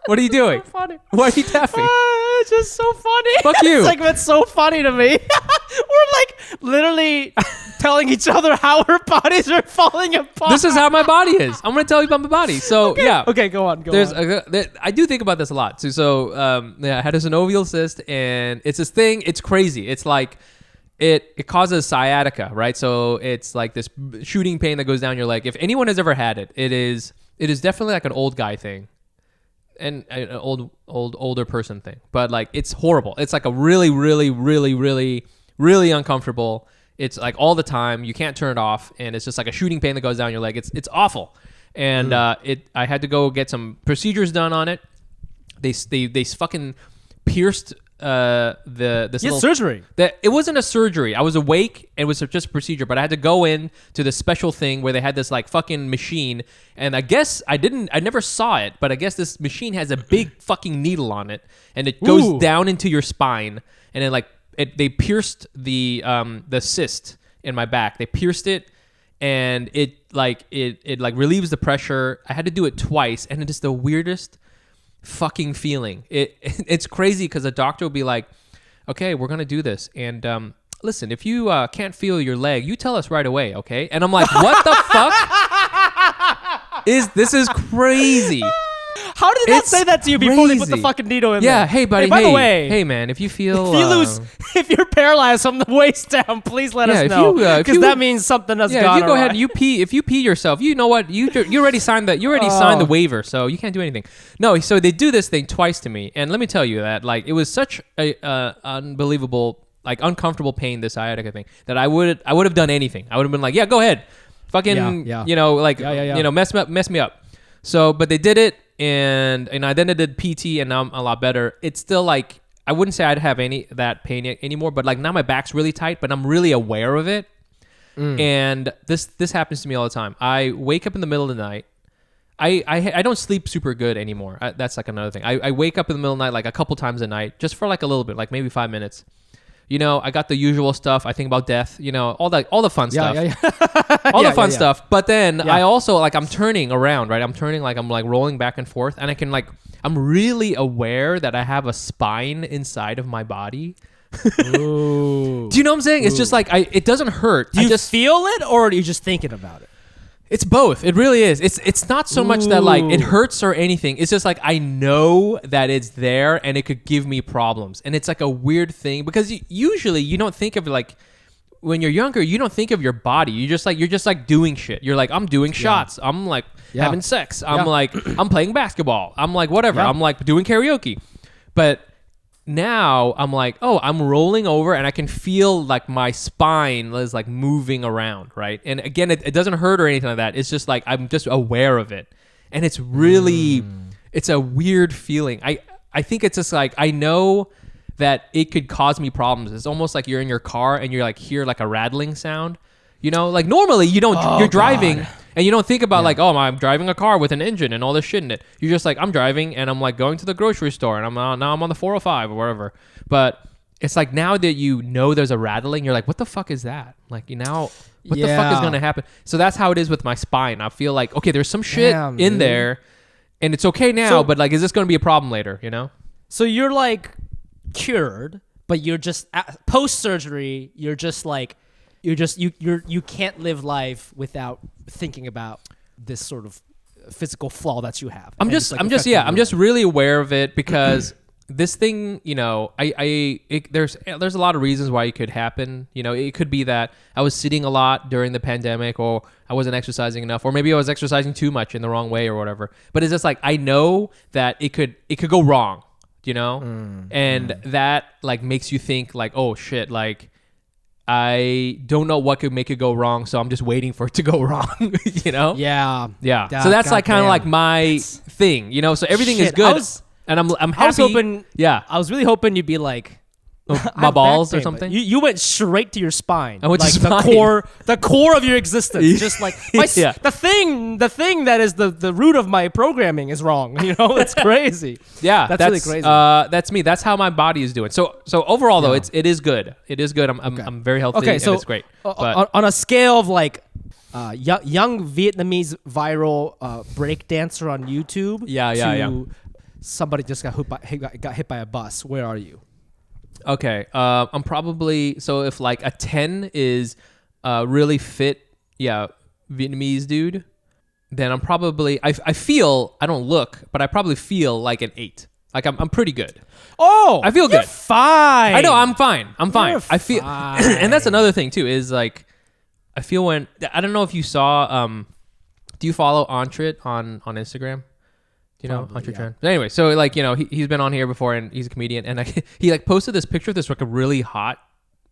What are you doing? So funny. Why are you laughing? It's just so funny. Fuck you. This segment's so funny to me. We're like literally telling each other how our bodies are falling apart. This is how my body is. I'm going to tell you about my body. So, yeah. Okay, go on. I do think about this a lot. So I had a synovial cyst, and it's this thing. It's crazy. It's like it causes sciatica, right? So it's like this shooting pain that goes down your leg. If anyone has ever had it, it is definitely like an old guy thing. And an older person thing, but like it's horrible. It's like a really, really, really, really, really uncomfortable. It's like all the time. You can't turn it off, and it's just like a shooting pain that goes down your leg. It's awful, and I had to go get some procedures done on it. They fucking pierced surgery. It wasn't a surgery. I was awake. It was just a procedure, but I had to go in to this special thing where they had this like fucking machine, and I guess I never saw it, but I guess this machine has a big fucking needle on it, and it goes down into your spine, and then they pierced the cyst in my back. They pierced it, and it relieves the pressure. I had to do it twice, and it is the weirdest fucking feeling. It's crazy because the doctor will be like, okay, we're gonna do this, and listen, if you can't feel your leg, you tell us right away, okay? And I'm like, what the fuck this is crazy. How did they not say that to you before they put the fucking needle in there? Yeah, hey buddy, by the way, hey man, if you if you're paralyzed from the waist down, please let us know, because that means something has gone. If you go ahead and if you pee yourself, you know what, you already signed that, signed the waiver, so you can't do anything. No, so they do this thing twice to me, and let me tell you that like it was such a unbelievable, like uncomfortable pain, this sciatica thing, that I would have done anything. I would have been like, yeah, go ahead, fucking, mess me up. So, but they did it. And I then did PT, and now I'm a lot better. It's still like, I wouldn't say I'd have that pain anymore, but like now my back's really tight, but I'm really aware of it. And this happens to me all the time. I wake up in the middle of the night. I don't sleep super good anymore. That's like another thing. I wake up in the middle of the night like a couple times a night, just for like a little bit, like maybe 5 minutes. You know, I got the usual stuff. I think about death, you know, all the fun stuff. All the fun stuff. But then I also, like, I'm turning around, right? I'm turning, like, I'm like rolling back and forth. And I can, like, I'm really aware that I have a spine inside of my body. Ooh. Do you know what I'm saying? It's just like, it doesn't hurt. Do you just feel it, or are you just thinking about it? It's both. It really is. It's not so much that like it hurts or anything. It's just like I know that it's there and it could give me problems. And it's like a weird thing because usually you don't think of like when you're younger, you don't think of your body. You're just like doing shit. You're like, I'm doing shots. I'm like having sex. I'm like, I'm playing basketball. I'm like whatever. I'm like doing karaoke. But now I'm like, oh, I'm rolling over and I can feel like my spine is like moving around, right? And again, it doesn't hurt or anything like that. It's just like I'm just aware of it. And it's really, it's a weird feeling. I think it's just like, I know that it could cause me problems. It's almost like you're in your car and you're like hear like a rattling sound. You know, like normally you don't, you're driving and you don't think about like, oh, I'm driving a car with an engine and all this shit in it. You're just like, I'm driving and I'm like going to the grocery store and now I'm on the 405 or wherever. But it's like now that you know there's a rattling, you're like, what the fuck is that? Like, you know, what the fuck is going to happen? So that's how it is with my spine. I feel like, okay, there's some shit in there and it's okay now, but like, is this going to be a problem later, you know? So you're like cured, but you're just post-surgery, you're just like, you can't live life without thinking about this sort of physical flaw that you have. I'm just really aware of it because this thing, there's a lot of reasons why it could happen. It could be that I was sitting a lot during the pandemic, or I wasn't exercising enough, or maybe I was exercising too much in the wrong way or whatever. But it's just like, I know that it could go wrong, and that like makes you think like, oh shit, like I don't know what could make it go wrong, so I'm just waiting for it to go wrong, Yeah. So that's like kind of like my thing, so everything is good. And I'm happy. I was hoping. Yeah. I was really hoping you'd be like, my balls or something. You went straight to your spine. I went like to spine. the core of your existence. Just like the thing that is the root of my programming is wrong. It's crazy. Yeah, that's really crazy. That's me. That's how my body is doing. So overall though, it is good. It is good. I'm very healthy. Okay, so and it's great. But on a scale of like young Vietnamese viral break dancer on YouTube. To somebody just got hit by a bus. Where are you? Okay, I'm probably, so if like a 10 is really fit, Vietnamese dude, then I'm probably, I feel, I don't look, but I probably feel like an 8. Like I'm pretty good. Oh, I feel you're good. Fine. I know, I'm fine. You're I feel, and that's another thing too, is like, I feel when, I don't know if you saw, do you follow Entrit on Instagram? Probably, yeah. But anyway, so like, he's been on here before and he's a comedian, and he like posted this picture of this like a really hot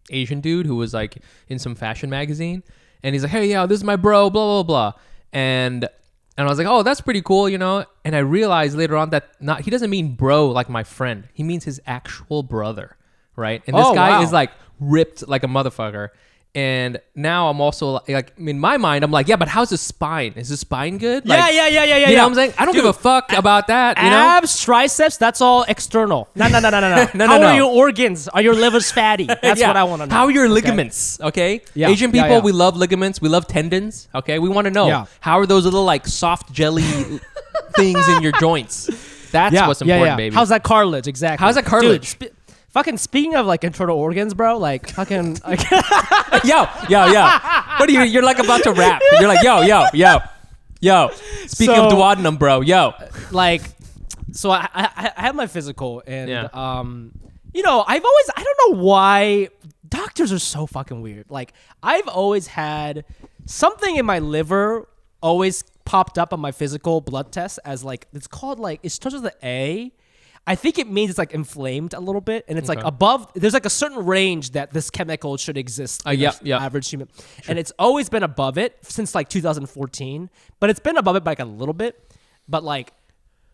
Asian dude who was like in some fashion magazine, and he's like, hey, this is my bro, blah, blah, blah. And I was like, oh, that's pretty cool, and I realized later on that he doesn't mean bro like my friend. He means his actual brother, right? And this guy is like ripped like a motherfucker. And now I'm also like, in my mind, I'm like, yeah, but how's his spine? Is his spine good? Like, yeah. You know what I'm saying? I don't give a fuck about that. Abs, triceps, that's all external. No. How are your organs? Are your livers fatty? That's what I want to know. How are your ligaments? Okay. Yeah. Asian people, we love ligaments. We love tendons. Okay. We want to know how are those little like soft jelly things in your joints? That's what's important, baby. How's that cartilage? Exactly. How's that cartilage? Dude, fucking speaking of like internal organs, bro, like fucking like yo. What are you? You're like about to rap. You're like, yo. Speaking of duodenum, bro, yo. Like, so I had my physical, and I don't know why doctors are so fucking weird. Like, I've always had something in my liver always popped up on my physical blood test as like, it's called like, it starts with the A. I think it means it's like inflamed a little bit, and it's like above. There's like a certain range that this chemical should exist in average human, and it's always been above it since like 2014. But it's been above it by like a little bit, but like,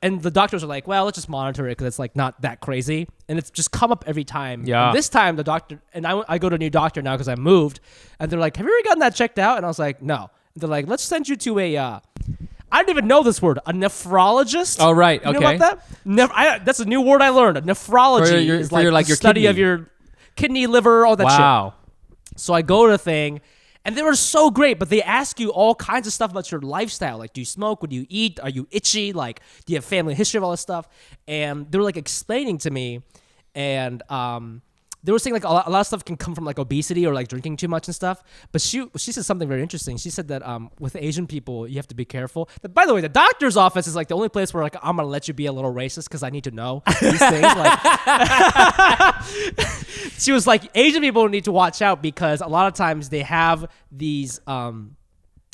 and the doctors are like, well, let's just monitor it because it's like not that crazy, and it's just come up every time. Yeah. And this time the doctor and I go to a new doctor now because I moved, and they're like, have you ever gotten that checked out? And I was like, no. And they're like, let's send you to a. I didn't even know this word. A nephrologist. Oh, right. You know about that? That's a new word I learned. A nephrology is like the study of your kidney, liver, all that shit. Wow. So I go to the thing, and they were so great, but they ask you all kinds of stuff about your lifestyle. Like, do you smoke? What do you eat? Are you itchy? Like, do you have family history of all this stuff? And they were like explaining to me, and they were saying like a lot of stuff can come from like obesity or like drinking too much and stuff. But she said something very interesting. She said that with Asian people, you have to be careful. But by the way, the doctor's office is like the only place where like I'm gonna let you be a little racist because I need to know these things. Like, she was like, Asian people need to watch out because a lot of times they have these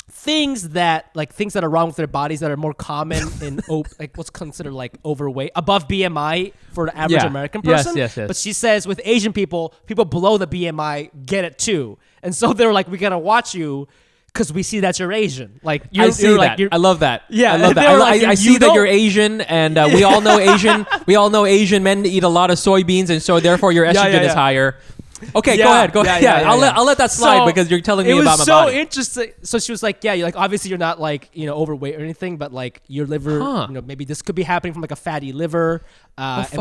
things that are wrong with their bodies that are more common in like what's considered like overweight, above BMI for the average American person. Yes. But she says with Asian people below the BMI get it too, and so they're like, we gotta watch you because we see that you're Asian. Like I see that. I love that. Yeah, I love that. I see that you're Asian, and we all know Asian. We all know Asian men eat a lot of soybeans, and so therefore your estrogen is higher. Okay, go ahead. I'll let that slide because you're telling me about my body. It was so interesting. So she was like, yeah, like obviously you're not like, overweight or anything, but like your liver, maybe this could be happening from like a fatty liver. And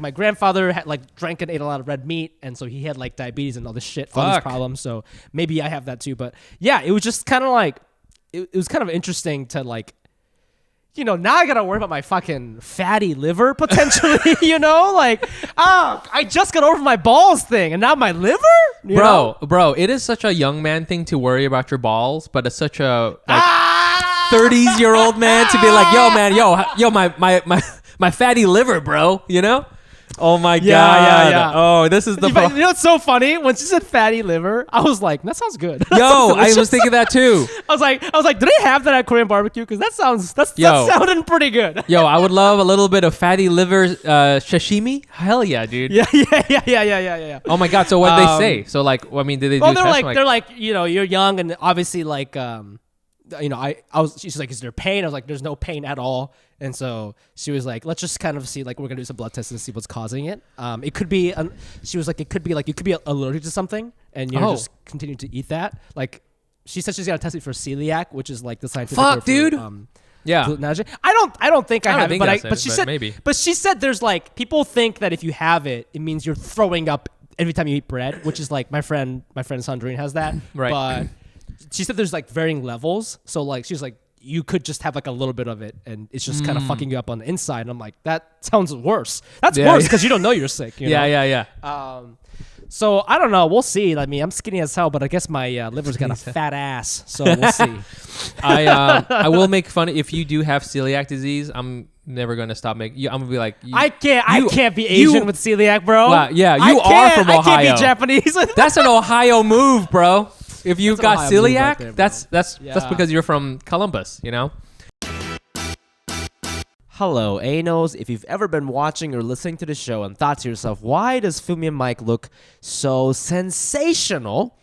my grandfather had like drank and ate a lot of red meat, and so he had like diabetes and all this shit, all these problems. So maybe I have that too. But yeah, it was just kind of like it was kind of interesting to like, now I gotta worry about my fucking fatty liver potentially, like, I just got over my balls thing and now my liver? Bro, it is such a young man thing to worry about your balls, but it's such a 30s-year-old man to be like, yo, man, my fatty liver, bro, Oh my god. Yeah. Oh, this is the. You know what's so funny? When she said fatty liver, I was like, that sounds good. Yo, I was thinking that too. I was like, do they have that at Korean barbecue? Because that's sounding pretty good. Yo, I would love a little bit of fatty liver sashimi. Hell yeah, dude. Yeah. Oh my god. So what did they say? So like, I mean, did they? Well, do they're like, you're young and obviously like, she's like, is there pain? I was like, there's no pain at all. And so she was like, let's just kind of see, like, we're gonna do some blood tests and see what's causing it. It could be, she was like, it could be like you could be allergic to something and you're just continue to eat that. Like, she said she's gonna test it for celiac, which is like the scientific word for, dude. Yeah. gluten allergy. I don't think I have it, but she said maybe. But she said there's like people think that if you have it, it means you're throwing up every time you eat bread, which is like my friend Sandrine has that. Right. But she said there's like varying levels. So like she's like, you could just have like a little bit of it and it's just kind of fucking you up on the inside. And I'm like, that sounds worse. That's worse because you don't know you're sick. You know? Yeah. So I don't know. We'll see. I mean, I'm skinny as hell, but I guess my liver's got a fat ass. So we'll see. I will make fun if you do have celiac disease. I'm never gonna stop making. I'm gonna be like, I can't be Asian with celiac, bro. Wow, yeah, you are from Ohio. I can't be Japanese. That's an Ohio move, bro. If you've got celiac, right there, that's because you're from Columbus, you know. Hello, Anos. If you've ever been watching or listening to the show and thought to yourself, why does FUMI and Mike look so sensational?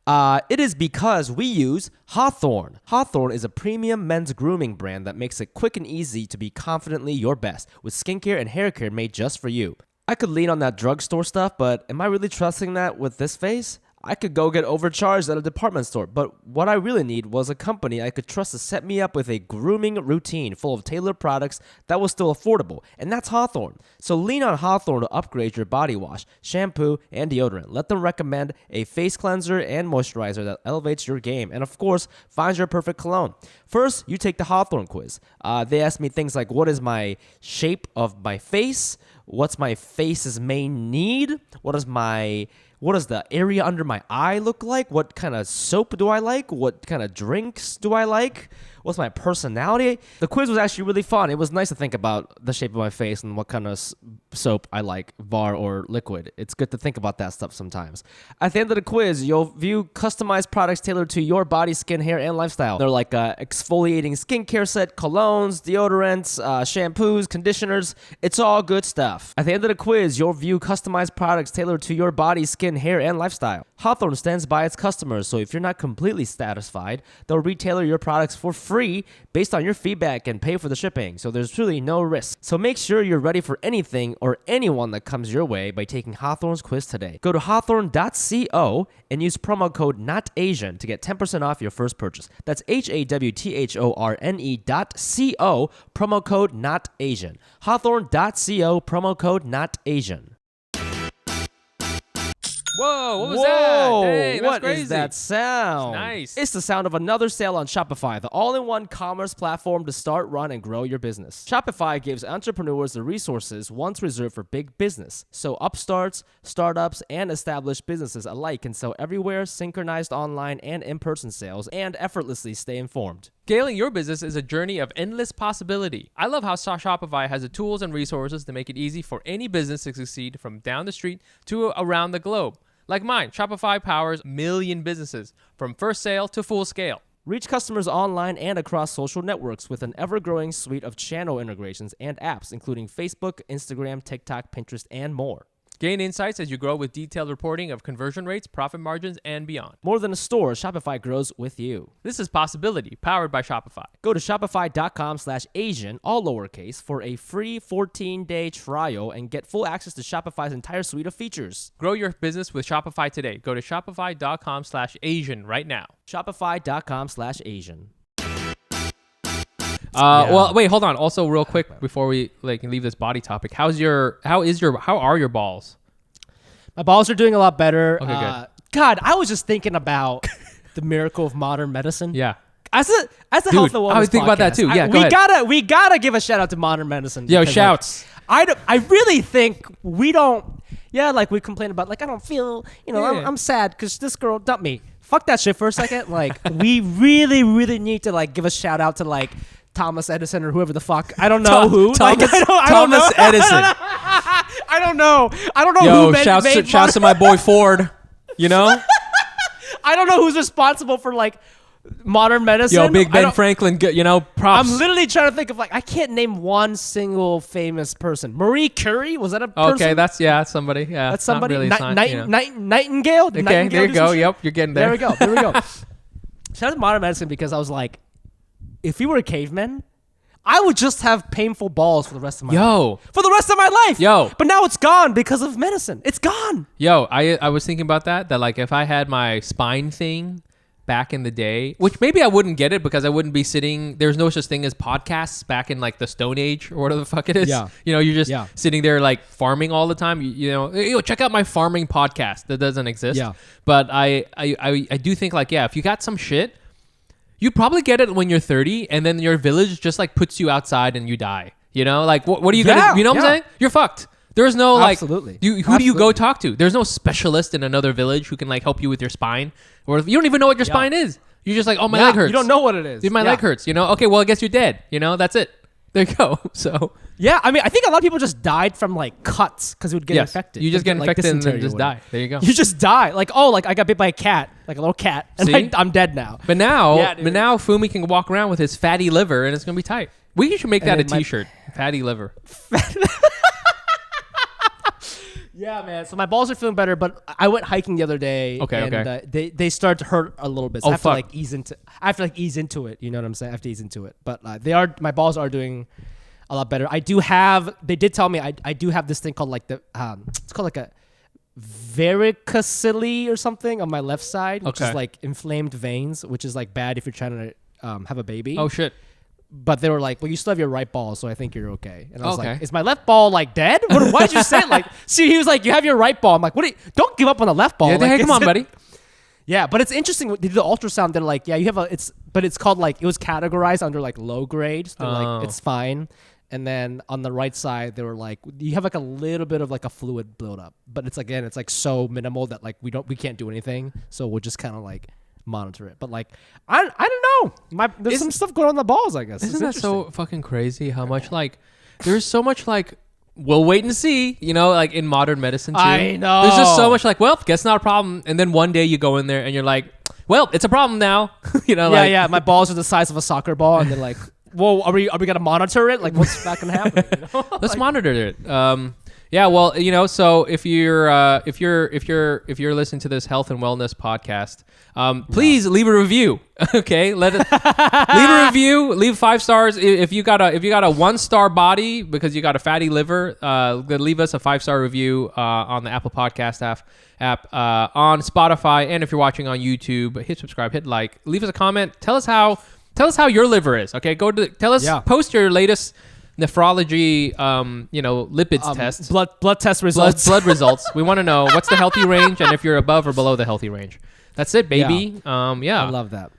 It is because we use Hawthorne. Hawthorne is a premium men's grooming brand that makes it quick and easy to be confidently your best, with skincare and hair care made just for you. I could lean on that drugstore stuff, but am I really trusting that with this face? I could go get overcharged at a department store, but what I really need was a company I could trust to set me up with a grooming routine full of tailored products that was still affordable, and that's Hawthorne. So lean on Hawthorne to upgrade your body wash, shampoo, and deodorant. Let them recommend a face cleanser and moisturizer that elevates your game, and of course, finds your perfect cologne. First, you take the Hawthorne quiz. They ask me things like, what is my shape of my face? What's my face's main need? What does the area under my eye look like? What kind of soap do I like? What kind of drinks do I like? What's my personality? The quiz was actually really fun. It was nice to think about the shape of my face and what kind of soap I like, bar or liquid. It's good to think about that stuff sometimes. At the end of the quiz, you'll view customized products tailored to your body, skin, hair, and lifestyle. They're like exfoliating skincare set, colognes, deodorants, shampoos, conditioners. It's all good stuff. At the end of the quiz, you'll view customized products tailored to your body, skin, hair, and lifestyle. Hawthorne stands by its customers, so if you're not completely satisfied, they'll retailer your products for free based on your feedback and pay for the shipping, so there's really no risk. So make sure you're ready for anything or anyone that comes your way by taking Hawthorne's quiz today. Go to hawthorne.co and use promo code NOTAsian to get 10% off your first purchase. That's HAWTHORNE.co, promo code NOTAsian. Hawthorne.co, promo code NOTAsian. Whoa, what was that? Hey, that's what crazy. Is that sound? It's nice. It's the sound of another sale on Shopify, the all-in-one commerce platform to start, run, and grow your business. Shopify gives entrepreneurs the resources once reserved for big business, so upstarts, startups, and established businesses alike can sell everywhere, synchronized online and in-person sales, and effortlessly stay informed. Scaling your business is a journey of endless possibility. I love how Shopify has the tools and resources to make it easy for any business to succeed from down the street to around the globe. Like mine, Shopify powers a million businesses from first sale to full scale. Reach customers online and across social networks with an ever-growing suite of channel integrations and apps, including Facebook, Instagram, TikTok, Pinterest, and more. Gain insights as you grow with detailed reporting of conversion rates, profit margins, and beyond. More than a store, Shopify grows with you. This is Possibility, powered by Shopify. Go to shopify.com/Asian, all lowercase, for a free 14-day trial and get full access to Shopify's entire suite of features. Grow your business with Shopify today. Go to shopify.com/Asian right now. Shopify.com/Asian. Well, wait, hold on. Also, real quick before we leave this body topic, how are your balls? My balls are doing a lot better. Okay, good. God, I was just thinking about the miracle of modern medicine. Yeah. As a health and wellness I was thinking about that too. Yeah, go ahead. We gotta give a shout out to modern medicine. Yo, shouts. I really think we don't. Yeah, like we complain about I don't feel. I'm sad because this girl dumped me. Fuck that shit for a second. We really, really need to give a shout out to Thomas Edison or whoever the fuck. I don't know who. Thomas Edison. I don't know. I don't know Yo, who shouts to my boy Ford. You know? I don't know who's responsible for like modern medicine. Yo, Big Ben Franklin, you know, props. I'm literally trying to think of like, I can't name one single famous person. Marie Curie? Was that a person? Okay, that's somebody. Yeah, that's somebody. Really Nightingale? Okay, Nightingale there you go. Yep, you're getting there. There we go. Shout out to modern medicine because I was like, if we were cavemen, I would just have painful balls for the rest of my life. For the rest of my life. Yo. But now it's gone because of medicine. It's gone. Yo, I was thinking about that like if I had my spine thing back in the day, which maybe I wouldn't get it because I wouldn't be sitting, there's no such thing as podcasts back in like the Stone Age or whatever the fuck it is. Yeah. You know, you're just sitting there like farming all the time. You know, yo, check out my farming podcast. That doesn't exist. Yeah. But I do think like, yeah, if you got some shit, you probably get it when you're 30 and then your village just like puts you outside and you die. You know, like what are you gonna, you know what I'm saying? You're fucked. There's no like, Absolutely. Who do you go talk to? There's no specialist in another village who can like help you with your spine, or if you don't even know what your spine is. You're just like, oh, my leg hurts. You don't know what it is. Dude, my leg hurts. You know, okay, well, I guess you're dead. You know, that's it. There you go. So yeah, I mean, I think a lot of people just died from like cuts because it would get infected. You just get like infected and then just die. There you go. You just die. Like, oh, like I got bit by a cat, like a little cat, and I'm dead now. But now, Fumi can walk around with his fatty liver, and it's gonna be tight. We should make that a T-shirt. Fatty liver. Yeah, man. So my balls are feeling better, but I went hiking the other day. Okay. They start to hurt a little bit. So I have to like ease into it. You know what I'm saying? I have to ease into it. But my balls are doing a lot better. They did tell me I do have this thing called like it's called like a varicocele or something on my left side, which is like inflamed veins, which is like bad if you're trying to have a baby. Oh shit. But they were like, well, you still have your right ball, so I think you're okay. And I was like, is my left ball like dead? Why did you say it? Like, see, he was like, you have your right ball. I'm like, don't give up on the left ball. Yeah, like, hey, come on, buddy. Yeah, but it's interesting. They did the ultrasound. They're like, yeah, you have but it's called like, it was categorized under like low grade. So they're like, it's fine. And then on the right side, they were like, you have like a little bit of like a fluid buildup, but it's like so minimal that like we can't do anything. So we'll just kind of like monitor it. But like I don't know, there's some stuff going on in the balls, I guess. Isn't that so fucking crazy how much like there's so much like we'll wait and see, you know, like in modern medicine too. I know there's just so much like, well, guess not a problem, and then one day you go in there and you're like, well, it's a problem now. You know, my balls are the size of a soccer ball, and they're like, whoa, are we gonna monitor it? Like, what's not gonna happen? You know? Let's monitor it. Yeah, well, you know, so if you're listening to this health and wellness podcast, please leave a review. Okay, leave a review, leave 5 stars. If you got a 1-star body because you got a fatty liver, leave us a 5-star review on the Apple Podcast app, on Spotify, and if you're watching on YouTube, hit subscribe, hit like, leave us a comment. Tell us how your liver is. Okay, post your latest nephrology, lipids test, blood test results, blood results. We want to know what's the healthy range and if you're above or below the healthy range. That's it, baby. I love that.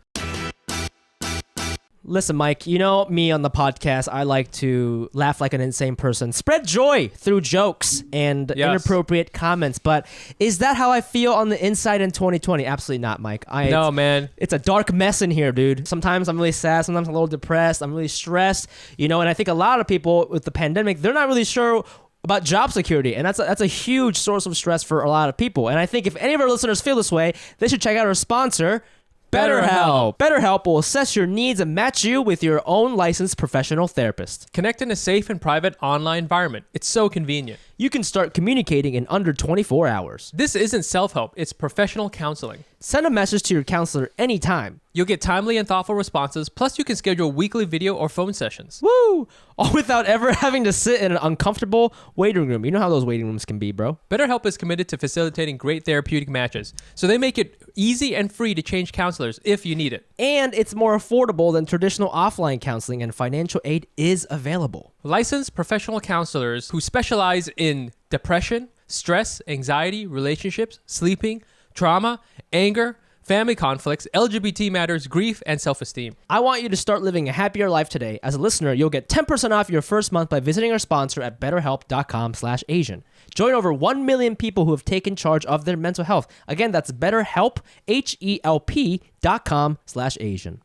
Listen, Mike, you know me on the podcast, I like to laugh like an insane person, spread joy through jokes and inappropriate comments. But is that how I feel on the inside in 2020? Absolutely not, Mike. No, man. It's a dark mess in here, dude. Sometimes I'm really sad. Sometimes I'm a little depressed. I'm really stressed, and I think a lot of people with the pandemic, they're not really sure about job security, and that's a huge source of stress for a lot of people. And I think if any of our listeners feel this way, they should check out our sponsor, BetterHelp. BetterHelp will assess your needs and match you with your own licensed professional therapist. Connect in a safe and private online environment. It's so convenient. You can start communicating in under 24 hours. This isn't self-help, it's professional counseling. Send a message to your counselor anytime. You'll get timely and thoughtful responses, plus you can schedule weekly video or phone sessions. Woo! All without ever having to sit in an uncomfortable waiting room. You know how those waiting rooms can be, bro. BetterHelp is committed to facilitating great therapeutic matches, so they make it easy and free to change counselors if you need it. And it's more affordable than traditional offline counseling, and financial aid is available. Licensed professional counselors who specialize in depression, stress, anxiety, relationships, sleeping, trauma, anger, family conflicts, LGBT matters, grief, and self-esteem. I want you to start living a happier life today. As a listener, you'll get 10% off your first month by visiting our sponsor at betterhelp.com/Asian. Join over 1 million people who have taken charge of their mental health. Again, that's BetterHelp, HELP.com/Asian.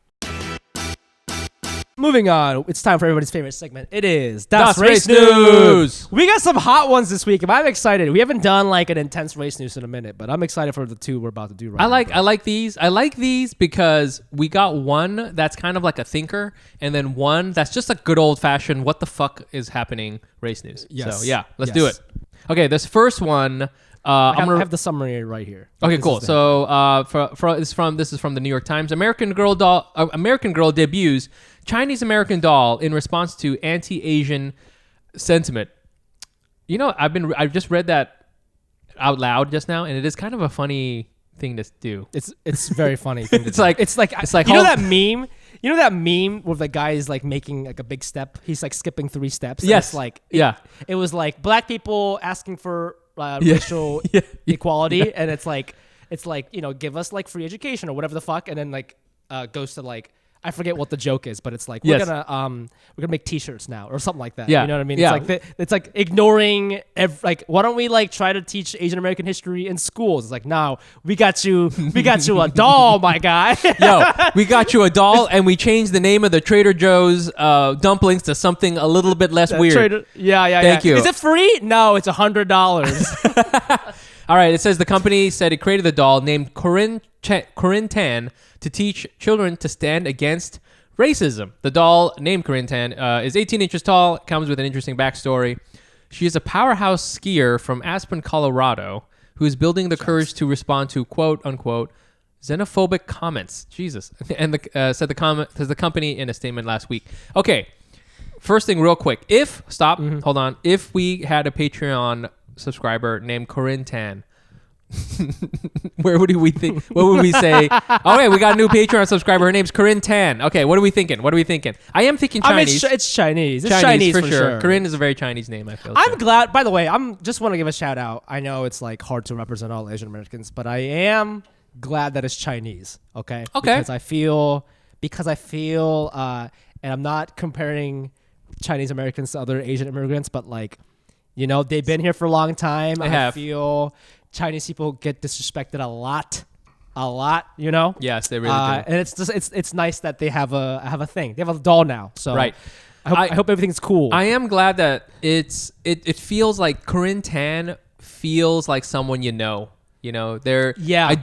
Moving on, it's time for everybody's favorite segment. It is Das Race Race News. We got some hot ones this week, and I'm excited. We haven't done like an intense race news in a minute, but I'm excited for the two we're about to do right now. I like these. I like these because we got one that's kind of like a thinker, and then one that's just a good old fashioned what the fuck is happening race news. Yes. So yeah, let's do it. Okay, this first one. I have the summary right here. Okay, cool. So this is from the New York Times. American girl debuts Chinese American doll in response to anti-Asian sentiment. You know, I've just read that out loud just now, and it is kind of a funny thing to do. It's very funny. Thing to It's do. like you know that meme. You know that meme where the guy is like making like a big step. He's like skipping 3 steps. Yes. It's like yeah. It was like black people asking for racial equality, and it's like give us like free education or whatever the fuck, and then like goes to like I forget what the joke is, but it's like we're gonna make T-shirts now or something like that. Yeah. You know what I mean? Yeah. It's like ignoring why don't we like try to teach Asian American history in schools? It's like no, we got you a doll, my guy. Yo, we got you a doll, and we changed the name of the Trader Joe's dumplings to something a little bit less weird. Thank you. Is it free? No, it's $100. All right, it says the company said it created the doll named Corinne Tan to teach children to stand against racism. The doll, named Corinne Tan, is 18 inches tall, comes with an interesting backstory. She is a powerhouse skier from Aspen, Colorado, who is building the courage to respond to quote-unquote xenophobic comments. Jesus. And said the company in a statement last week. Okay, first thing real quick. Hold on. If we had a Patreon subscriber named Corinne Tan, what would we say? Oh, wait, we got a new Patreon subscriber. Her name's Corinne Tan. Okay, what are we thinking? I am thinking Chinese. I mean, it's Chinese. It's Chinese for sure. Corinne is a very Chinese name, I feel. I'm glad, by the way, just want to give a shout out. I know it's like hard to represent all Asian Americans, but I am glad that it's Chinese. Okay. Because I feel, and I'm not comparing Chinese Americans to other Asian immigrants, but like, you know, they've been here for a long time. I feel Chinese people get disrespected a lot, you know? Yes, they really do. And it's nice that they have a thing. They have a doll now. So right. I hope everything's cool. I am glad that it feels like Corinne Tan feels like someone you know. You know, I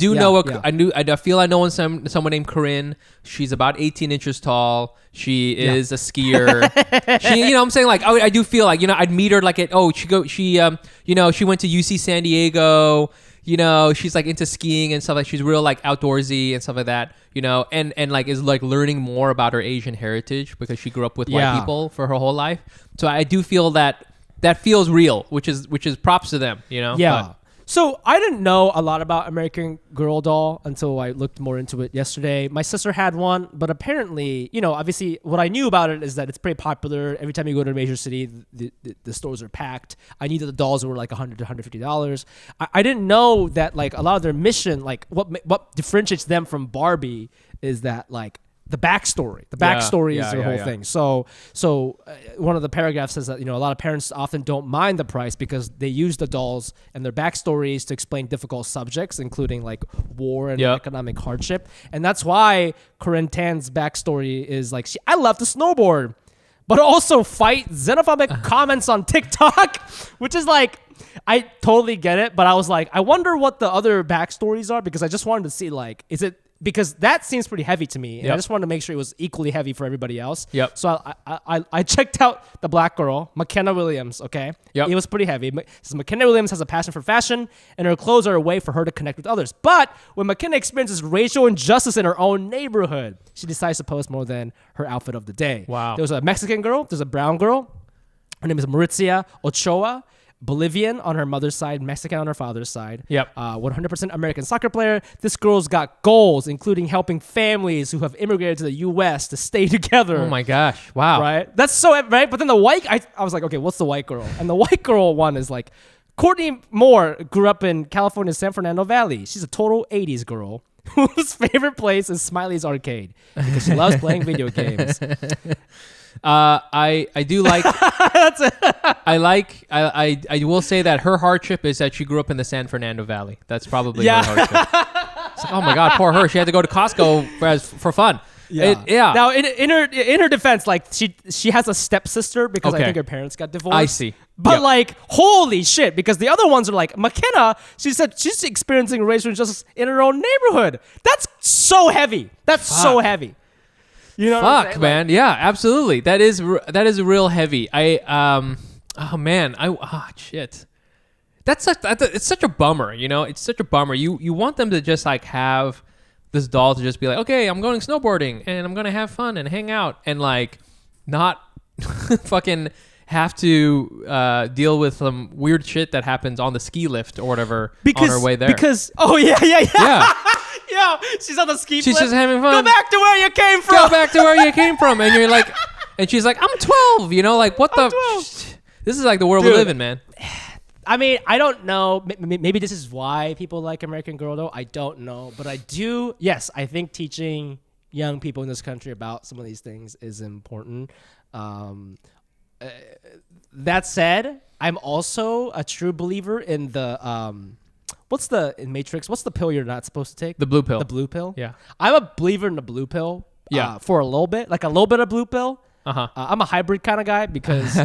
feel I know someone named Corinne. She's about 18 inches tall. She is a skier. I'm saying like, I do feel like, I'd meet her like she went to UC San Diego. She's like into skiing and stuff, like she's real like outdoorsy and stuff like that, and like is like learning more about her Asian heritage because she grew up with white people for her whole life. So I do feel that feels real, which is props to them, Yeah. But, so I didn't know a lot about American Girl doll until I looked more into it yesterday. My sister had one, but apparently, obviously what I knew about it is that it's pretty popular. Every time you go to a major city, the stores are packed. I knew that the dolls were like $100 to $150. I didn't know that like a lot of their mission, like what differentiates them from Barbie is that like the backstory. The backstory is their whole thing. So one of the paragraphs says that, a lot of parents often don't mind the price because they use the dolls and their backstories to explain difficult subjects, including like war and economic hardship. And that's why Corinne Tan's backstory is like, I love to snowboard, but also fight xenophobic comments on TikTok, which is like, I totally get it. But I was like, I wonder what the other backstories are because I just wanted to see like, because that seems pretty heavy to me, and I just wanted to make sure it was equally heavy for everybody else. Yep. So I checked out the black girl, McKenna Williams. Okay. Yep. It was pretty heavy. So McKenna Williams has a passion for fashion, and her clothes are a way for her to connect with others. But when McKenna experiences racial injustice in her own neighborhood, she decides to post more than her outfit of the day. Wow. There was a Mexican girl. There's a brown girl. Her name is Mauricia Ochoa. Bolivian on her mother's side, Mexican on her father's side. Yep. 100% American soccer player. This girl's got goals, including helping families who have immigrated to the U.S. to stay together. Oh my gosh! Wow. Right. That's so right. But then the white, I was like, okay, what's the white girl? And the white girl one is like, Courtney Moore grew up in California's San Fernando Valley. She's a total '80s girl whose favorite place is Smiley's Arcade because she loves playing video games. I do like. That's it. I will say that her hardship is that she grew up in the San Fernando Valley. That's probably her hardship. It's like, oh my God, poor her. She had to go to Costco for fun. Yeah. Now, in her defense, like she has a stepsister because I Okay. think her parents got divorced. I see. But Yep. like, holy shit! Because the other ones are like McKenna. She said she's experiencing racial injustice in her own neighborhood. That's so heavy. That's so heavy. You know what I'm Fuck, saying? man. Yeah, absolutely. That is real heavy. Oh man. Shit. It's such a bummer, you know? It's such a bummer. You want them to just like have this doll to just be like, okay, I'm going snowboarding and I'm gonna have fun and hang out and like not fucking have to deal with some weird shit that happens on the ski lift or whatever on her way there. Because yeah. Yo, she's on the ski She's lift. just having fun. Go back to where you came from. Go back to where you came from. And you're like, and she's like, I'm 12, you know, like what the 12. This is like the world we live in, man. I mean, I don't know. Maybe this is why people like American Girl, though. I don't know. But I do. Yes, I think teaching young people in this country about some of these things is important. That said, I'm also a true believer in the in Matrix? What's the pill you're not supposed to take? The blue pill. The blue pill. Yeah. I'm a believer in the blue pill. Yeah. For a little bit, like a little bit of blue pill. Uh-huh. I'm a hybrid kind of guy because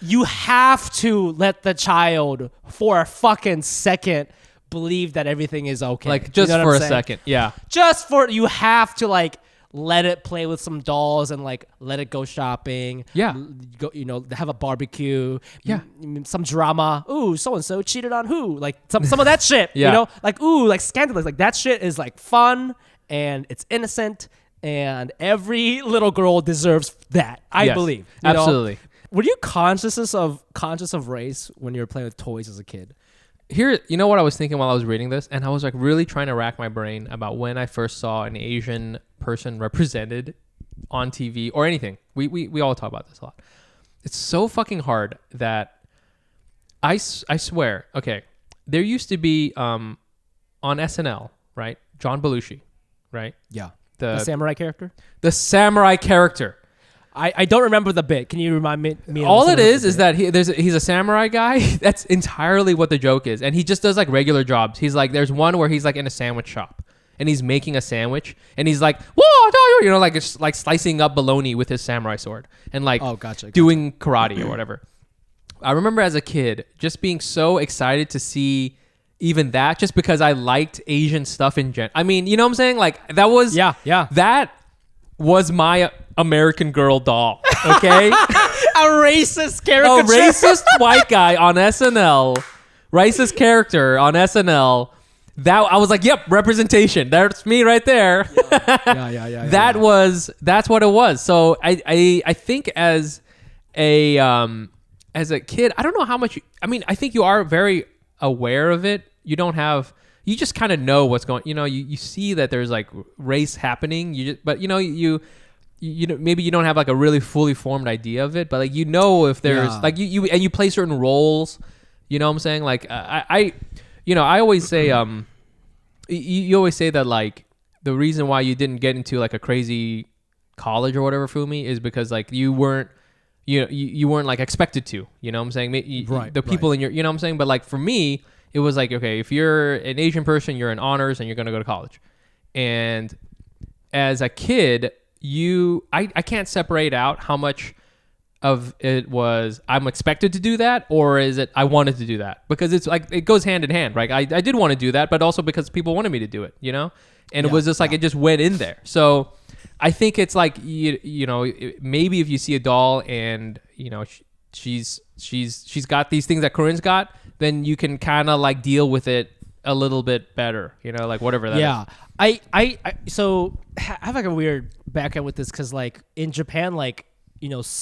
you have to let the child for a fucking second believe that everything is okay. Like just You know for what a I'm saying? second. Yeah. Just for, you have to like let it play with some dolls and like let it go shopping. Yeah. Go, have a barbecue. Yeah. Some drama. Ooh, so-and-so cheated on who? Like some of that shit, Yeah. Like, ooh, like scandalous. Like that shit is like fun and it's innocent. And every little girl deserves that. I Yes, believe. absolutely. Were you conscious of race when you were playing with toys as a kid? Here, you know what I was thinking while I was reading this? And I was like really trying to rack my brain about when I first saw an Asian person represented on TV or anything. We all talk about this a lot. It's so fucking hard that I swear, okay, there used to be on SNL, right? John Belushi, right? Yeah. The samurai character? The samurai character. I don't remember the bit. Can you remind me? All it is that he's a samurai guy. That's entirely what the joke is. And he just does like regular jobs. He's like, there's one where he's like in a sandwich shop and he's making a sandwich and he's like, whoa, like it's like slicing up bologna with his samurai sword and like doing karate or whatever. I remember as a kid just being so excited to see even that, just because I liked Asian stuff in general. I mean, you know what I'm saying? Like that was that was my American Girl doll. Okay, a racist caricature, a racist white guy on SNL, racist character on SNL. That I was like, yep, representation. That's me right there. Yeah. That's what it was. So I think as a kid, I don't know how much. I think you are very aware of it. You just kind of know what's going. You see that there's like race happening. But maybe you don't have like a really fully formed idea of it. But like if there's like you play certain roles. You know what I'm saying? Like I always say you always say that like the reason why you didn't get into like a crazy college or whatever, FUMI, is because like you weren't you weren't like expected to. You know what I'm saying? The people in your, you know what I'm saying? But like for me, it was like, okay, if you're an Asian person, you're in honors and you're going to go to college. And as a kid, I can't separate out how much of it was I'm expected to do that or is it I wanted to do that, because it's like it goes hand in hand, right? I did want to do that, but also because people wanted me to do it, and it was just like it just went in there. So I think it's like maybe if you see a doll and she's got these things that Corinne's got, then you can kind of like deal with it a little bit better, like whatever that is. I have like a weird background with this because like in Japan, like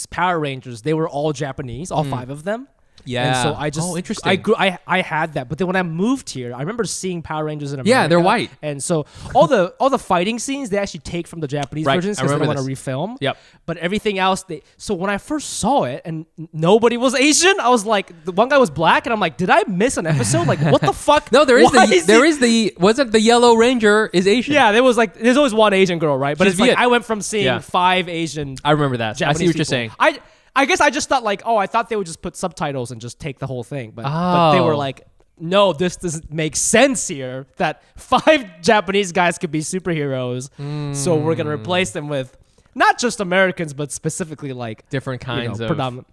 Power Rangers, they were all Japanese, all 5 of them. Yeah. And so I just interesting. I had that, but then when I moved here, I remember seeing Power Rangers in America. Yeah, they're white, and so all the fighting scenes they actually take from the Japanese versions because they want to refilm. Yep. But everything else, so when I first saw it and nobody was Asian, I was like, the one guy was black, and I'm like, did I miss an episode? Like, what the fuck? No, wasn't the Yellow Ranger is Asian? Yeah, there's always one Asian girl, right? But She's it's like I went from seeing 5 Asian. I remember that. Japanese I see what you're people. saying. I guess I just thought like, I thought they would just put subtitles and just take the whole thing, but they were like, no, this doesn't make sense here. That 5 Japanese guys could be superheroes, so we're gonna replace them with not just Americans, but specifically like different kinds of predominant.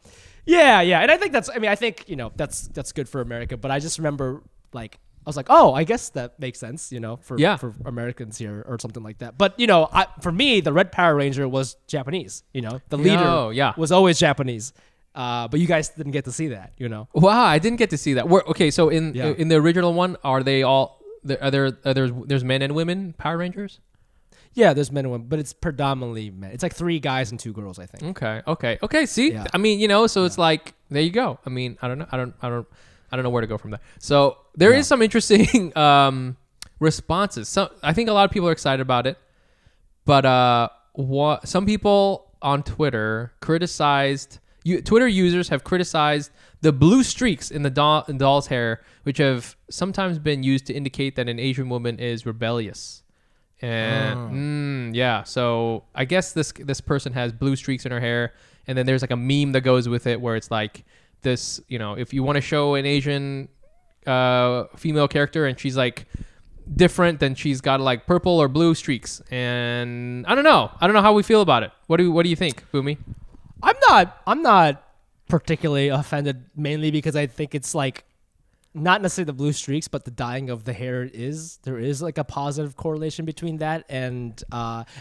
Yeah, and I think that's. I mean, I think that's good for America. But I just remember like I was like, oh, I guess that makes sense, for Americans here or something like that. But for me, the Red Power Ranger was Japanese. The leader was always Japanese. But you guys didn't get to see that, Wow, I didn't get to see that. Okay, so in the original one, are they all? There's men and women Power Rangers? Yeah, there's men and women, but it's predominantly men. It's like 3 guys and 2 girls, I think. Okay. See, yeah. I mean, so it's like there you go. I mean, I don't know where to go from there. So there is some interesting responses. So I think a lot of people are excited about it, but some people on Twitter criticized. Twitter users have criticized the blue streaks in the doll's hair, which have sometimes been used to indicate that an Asian woman is rebellious. And so I guess this person has blue streaks in her hair, and then there's like a meme that goes with it where it's like this, if you want to show an Asian female character and she's like different, then she's got like purple or blue streaks. And I don't know how we feel about it. What do you think, Fumi? I'm not particularly offended, mainly because I think it's like not necessarily the blue streaks, but the dyeing of the hair there is like a positive correlation between that and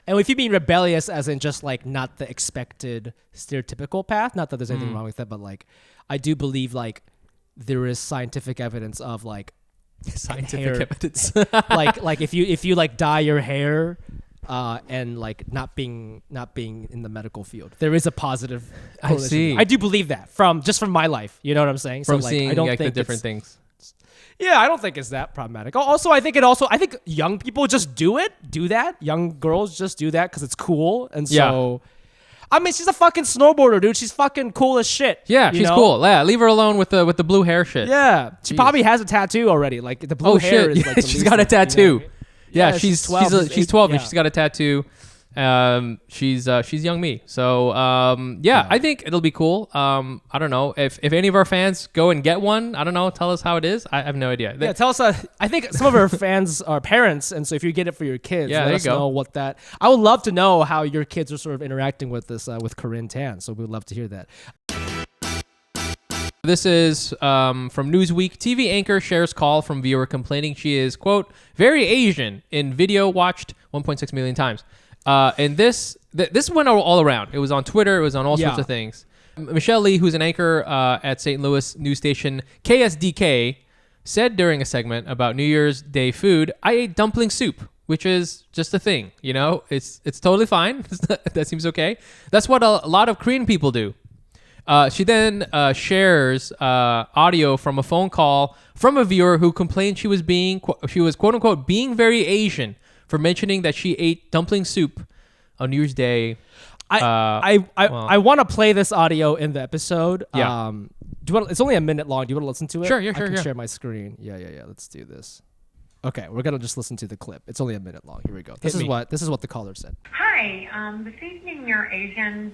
if you mean rebellious as in just like not the expected stereotypical path, not that there's anything wrong with that, but like I do believe like there is scientific evidence of like scientific evidence like if you like dye your hair and like not being in the medical field, there is a positive correlation. I see. I do believe that from my life. You know what I'm saying? From so, seeing I don't like think the different things. Yeah, I don't think it's that problematic. Also, I think young people just do that. Young girls just do that because it's cool, and so. I mean, she's a fucking snowboarder, dude. She's fucking cool as shit. Yeah, she's cool. Yeah, leave her alone with the blue hair shit. Yeah, she probably has a tattattoo already. Like the blue hair is like she's got a tattoo. Yeah, she's 12. She's 12 and she's got a tattoo. She's young me. So I think it'll be cool. I don't know if any of our fans go and get one. I don't know. Tell us how it is. I have no idea. Yeah, tell us. I think some of our fans are parents, and so if you get it for your kids, let us know what that. I would love to know how your kids are sort of interacting with this with Corinne Tan. So we'd love to hear that. This is from Newsweek. TV anchor shares call from viewer complaining she is, quote, very Asian in video watched 1.6 million times. And this went all around. It was on Twitter. It was on all sorts of things. Michelle Lee, who's an anchor at St. Louis news station KSDK, said during a segment about New Year's Day food, I ate dumpling soup, which is just a thing. It's totally fine. That seems okay. That's what a lot of Korean people do. She then shares audio from a phone call from a viewer who complained she was quote unquote being very Asian for mentioning that she ate dumpling soup on New Year's Day. I want to play this audio in the episode. Yeah. It's only a minute long. Do you want to listen to it? Sure. I can share my screen. Yeah. Let's do this. Okay, we're gonna just listen to the clip. It's only a minute long. Here we go. This is what the caller said. Hi. This evening, your Asian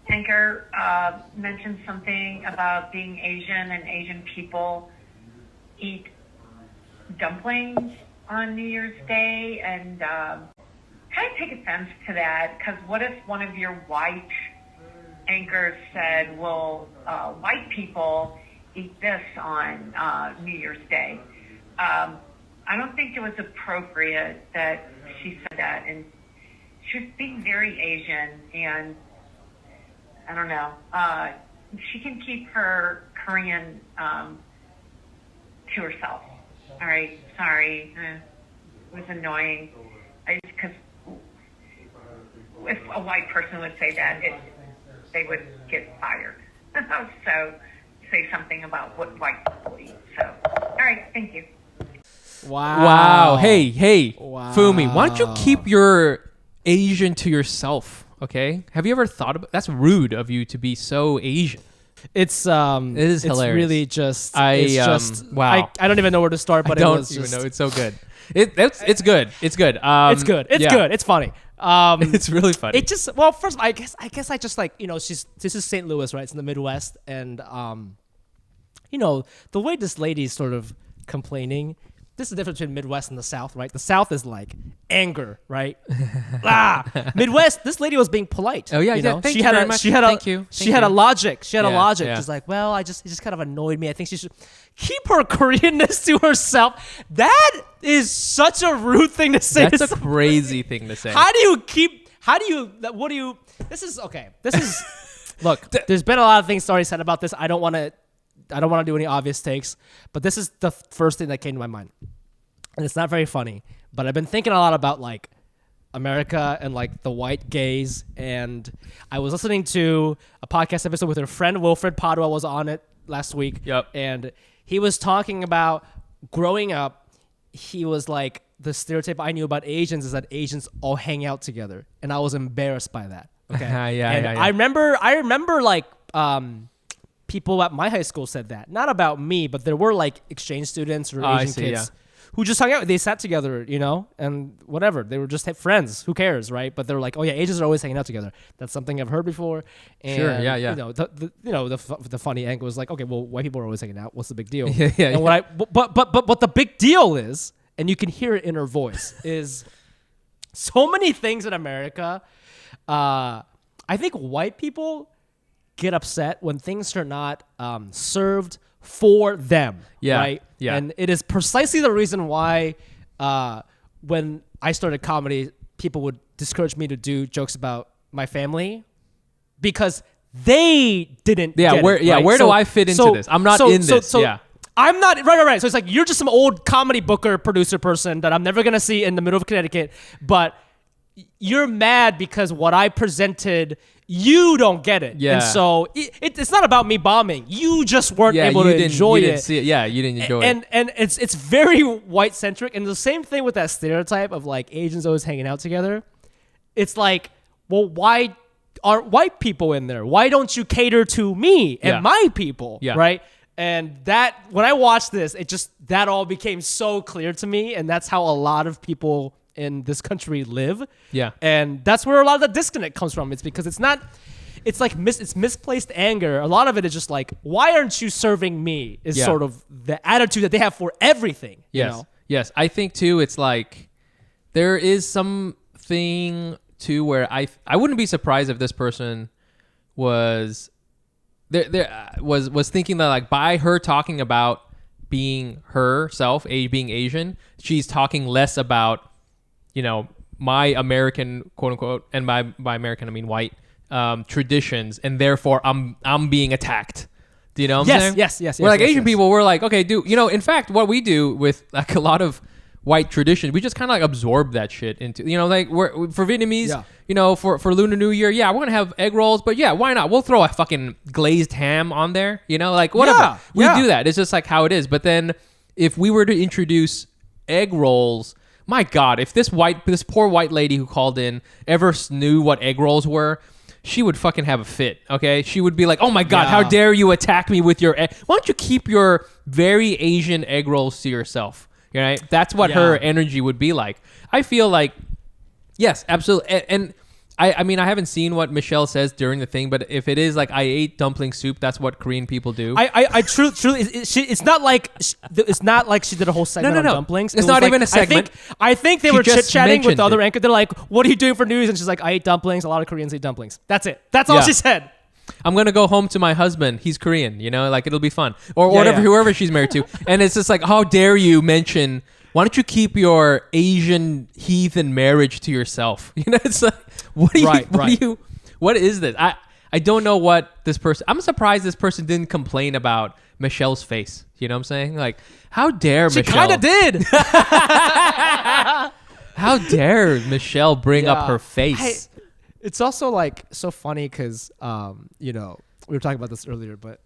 anchor mentioned something about being Asian and Asian people eat dumplings on New Year's Day, and kind of take offense to that, because what if one of your white anchors said, well, white people eat this on New Year's Day? I don't think it was appropriate that she said that, and she was being very Asian, and I don't know. She can keep her Korean to herself. All right, sorry. It was annoying. Because if a white person would say that, they would get fired. So say something about what white people eat. So, all right, thank you. Wow. Hey. Wow. Fumi, why don't you keep your Asian to yourself? Okay. Have you ever thought about? That's rude of you to be so Asian. It is hilarious. It's really just. Wow. I don't even know where to start, but I don't even know. It's so good. It's good. It's good. It's good. It's good. It's funny. It's really funny. It just first I guess I just like this is St. Louis, right? It's in the Midwest, and the way this lady's sort of complaining. This is the difference between Midwest and the South, right? The South is like anger, right? Midwest, this lady was being polite. Oh yeah, She had a logic. She had a logic. Yeah. She's like, well, it just kind of annoyed me. I think she should keep her Korean-ness to herself. That is such a rude thing to say. That's a crazy thing to say. Look, there's been a lot of things already said about this. I don't want to do any obvious takes, but this is the first thing that came to my mind. And it's not very funny, but I've been thinking a lot about like America and like the white gaze. And I was listening to a podcast episode with her friend Wilfred Padua was on it last week. Yep. And he was talking about growing up. He was like, the stereotype I knew about Asians is that Asians all hang out together. And I was embarrassed by that. Okay. Yeah. I remember like, people at my high school said that. Not about me, but there were like exchange students or Asian kids who just hung out. They sat together, and whatever. They were just friends. Who cares, right? But they were like, oh yeah, Asians are always hanging out together. That's something I've heard before. And, sure, yeah. The funny angle was like, okay, well, white people are always hanging out. What's the big deal? And what the big deal is, and you can hear it in her voice, is so many things in America. I think white people get upset when things are not served for them, right? Yeah. And it is precisely the reason why when I started comedy, people would discourage me to do jokes about my family because they didn't get it, right? Where do I fit into this? I'm not in this. I'm not, right. So it's like, you're just some old comedy booker, producer person that I'm never going to see in the middle of Connecticut, but you're mad because what I presented, you don't get it. Yeah. And so it's not about me bombing. You just weren't able to enjoy it. See it. Yeah, you didn't enjoy it. And it's very white-centric. And the same thing with that stereotype of like Asians always hanging out together. It's like, well, why aren't white people in there? Why don't you cater to me and my people? Yeah. Right? And that, when I watched this, that all became so clear to me. And that's how a lot of people in this country live. Yeah. And that's where a lot of the disconnect comes from. It's because it's misplaced anger. A lot of it is just like, why aren't you serving me is sort of the attitude that they have for everything. Yes. Yes. I think too, it's like there is something too where I wouldn't be surprised if this person was was thinking that like by her talking about being herself, being Asian, she's talking less about my American, quote unquote, and by American I mean white traditions, and therefore I'm being attacked. Do you know what I'm saying? Yes. We're like Asian people. We're like, okay, in fact, what we do with like a lot of white traditions, we just kind of like absorb that shit into, like for Vietnamese, for Lunar New Year, we're gonna have egg rolls, but why not? We'll throw a fucking glazed ham on there, like whatever. We do that. It's just like how it is. But then if we were to introduce egg rolls. My God, if this poor white lady who called in ever knew what egg rolls were, she would fucking have a fit, okay? She would be like, oh my God, how dare you attack me with your egg? Why don't you keep your very Asian egg rolls to yourself, right? That's what her energy would be like. I feel like, yes, absolutely. And I mean, I haven't seen what Michelle says during the thing, but if it is like I ate dumpling soup, that's what Korean people do. I truly, it's not like she did a whole segment on dumplings. It's not even a segment. I think they were chit-chatting with the other anchor. They're like, what are you doing for news? And she's like, I ate dumplings. A lot of Koreans eat dumplings. That's it. That's all she said. I'm going to go home to my husband. He's Korean, like it'll be fun. Or whatever, whoever she's married to. And it's just like, how dare you mention, why don't you keep your Asian heathen marriage to yourself? It's like, what is this? I don't know what this person, I'm surprised this person didn't complain about Michelle's face. You know what I'm saying? Like, how dare Michelle? She kind of did. How dare Michelle bring up her face? It's also like so funny because, we were talking about this earlier, but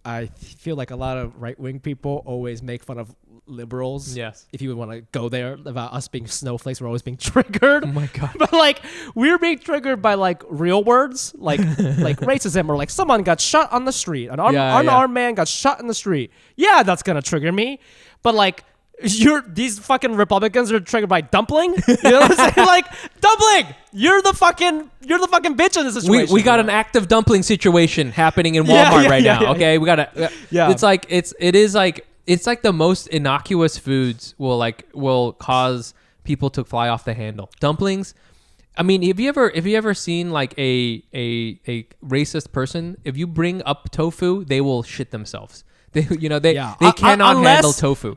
I feel like a lot of right-wing people always make fun of liberals. Yes. If you would want to go there about us being snowflakes, we're always being triggered. Oh my God. But like we're being triggered by like real words, like racism, or like someone got shot on the street. An unarmed man got shot in the street. Yeah, that's gonna trigger me. But like these fucking Republicans are triggered by dumpling. You know what I'm saying? Like, dumpling. You're the fucking bitch in this situation. We got an active dumpling situation happening in Walmart right now. Okay, we got to. Yeah. It's like it's like the most innocuous foods will cause people to fly off the handle. Dumplings. I mean, have you ever seen like a racist person? If you bring up tofu, they will shit themselves. They cannot handle tofu.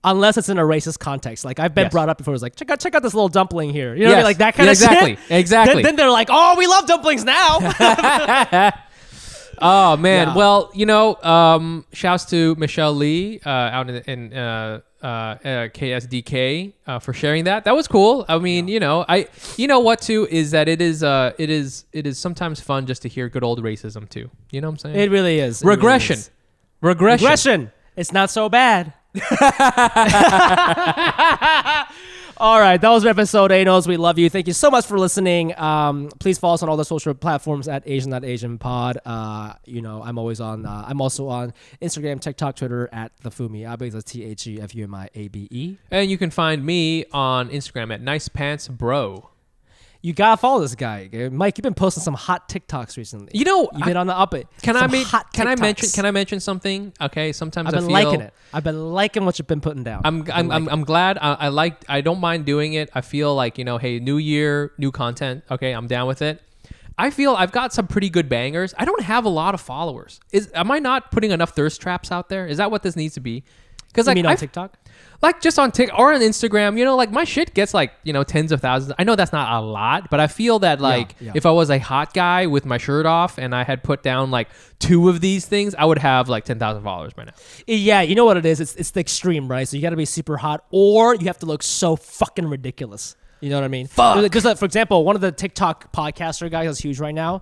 Unless it's in a racist context. Like, I've been brought up before. It's like, check out this little dumpling here. You know what I mean? Like that kind of shit. Exactly. Then they're like, oh, we love dumplings now. Oh, man. Yeah. Well, shouts to Michelle Lee out in KSDK for sharing that. That was cool. I mean, you know what too is that it is sometimes fun just to hear good old racism too. You know what I'm saying? It really is. Regression. It's not so bad. All right, that was episode Anos. We love you. Thank you so much for listening. Please follow us on all the social platforms at Asian.AsianPod. I'm also on Instagram, TikTok, Twitter at the FUMI. I believe it's THEFUMI ABE. And you can find me on Instagram at Nice Pants Bro. You gotta follow this guy, Mike. You've been posting some hot TikToks recently. You know, you've been on the up it. Can I mention something? Okay, sometimes I've been liking it. I've been liking what you've been putting down. I'm glad. I don't mind doing it. I feel like, hey, new year, new content. Okay, I'm down with it. I feel I've got some pretty good bangers. I don't have a lot of followers. Am I not putting enough thirst traps out there? Is that what this needs to be? Because you mean on TikTok? Like just on TikTok or on Instagram, like my shit gets like, tens of thousands. I know that's not a lot, but I feel that if I was a hot guy with my shirt off and I had put down like 2 of these things, I would have like 10,000 followers by now. Yeah, you know what it is? It's the extreme, right? So you got to be super hot or you have to look so fucking ridiculous. You know what I mean? Fuck. Because, for example, one of the TikTok podcaster guys that's huge right now,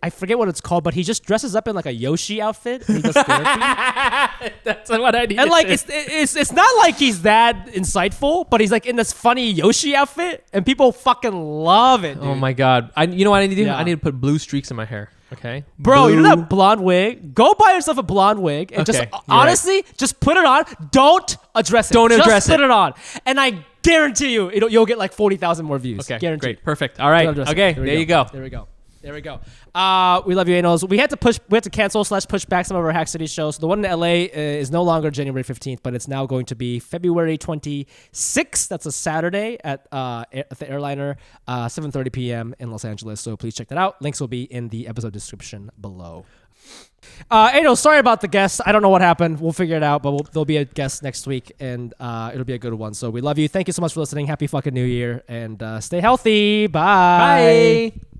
I forget what it's called, but he just dresses up in like a Yoshi outfit and he does therapy. That's what I need. And like it's not like he's that insightful, but he's like in this funny Yoshi outfit, and people fucking love it. Dude. Oh my god! You know what I need to do? Yeah. I need to put blue streaks in my hair. Okay, bro, blue. you know that blonde wig? Go buy yourself a blonde wig and just honestly, just put it on. Don't address it. Just put it on, and I guarantee you'll get like 40,000 more views. Okay, guaranteed. Great, perfect. All right, okay, there you go. There we go. We love you, Anos. We had to cancel / push back some of our Hack City shows. So the one in LA is no longer January 15th, but it's now going to be February 26th. That's a Saturday at the Airliner, 7:30 p.m. in Los Angeles. So please check that out. Links will be in the episode description below. Anos, sorry about the guest. I don't know what happened. We'll figure it out, but there'll be a guest next week, and it'll be a good one. So we love you. Thank you so much for listening. Happy fucking New Year, and stay healthy. Bye. Bye.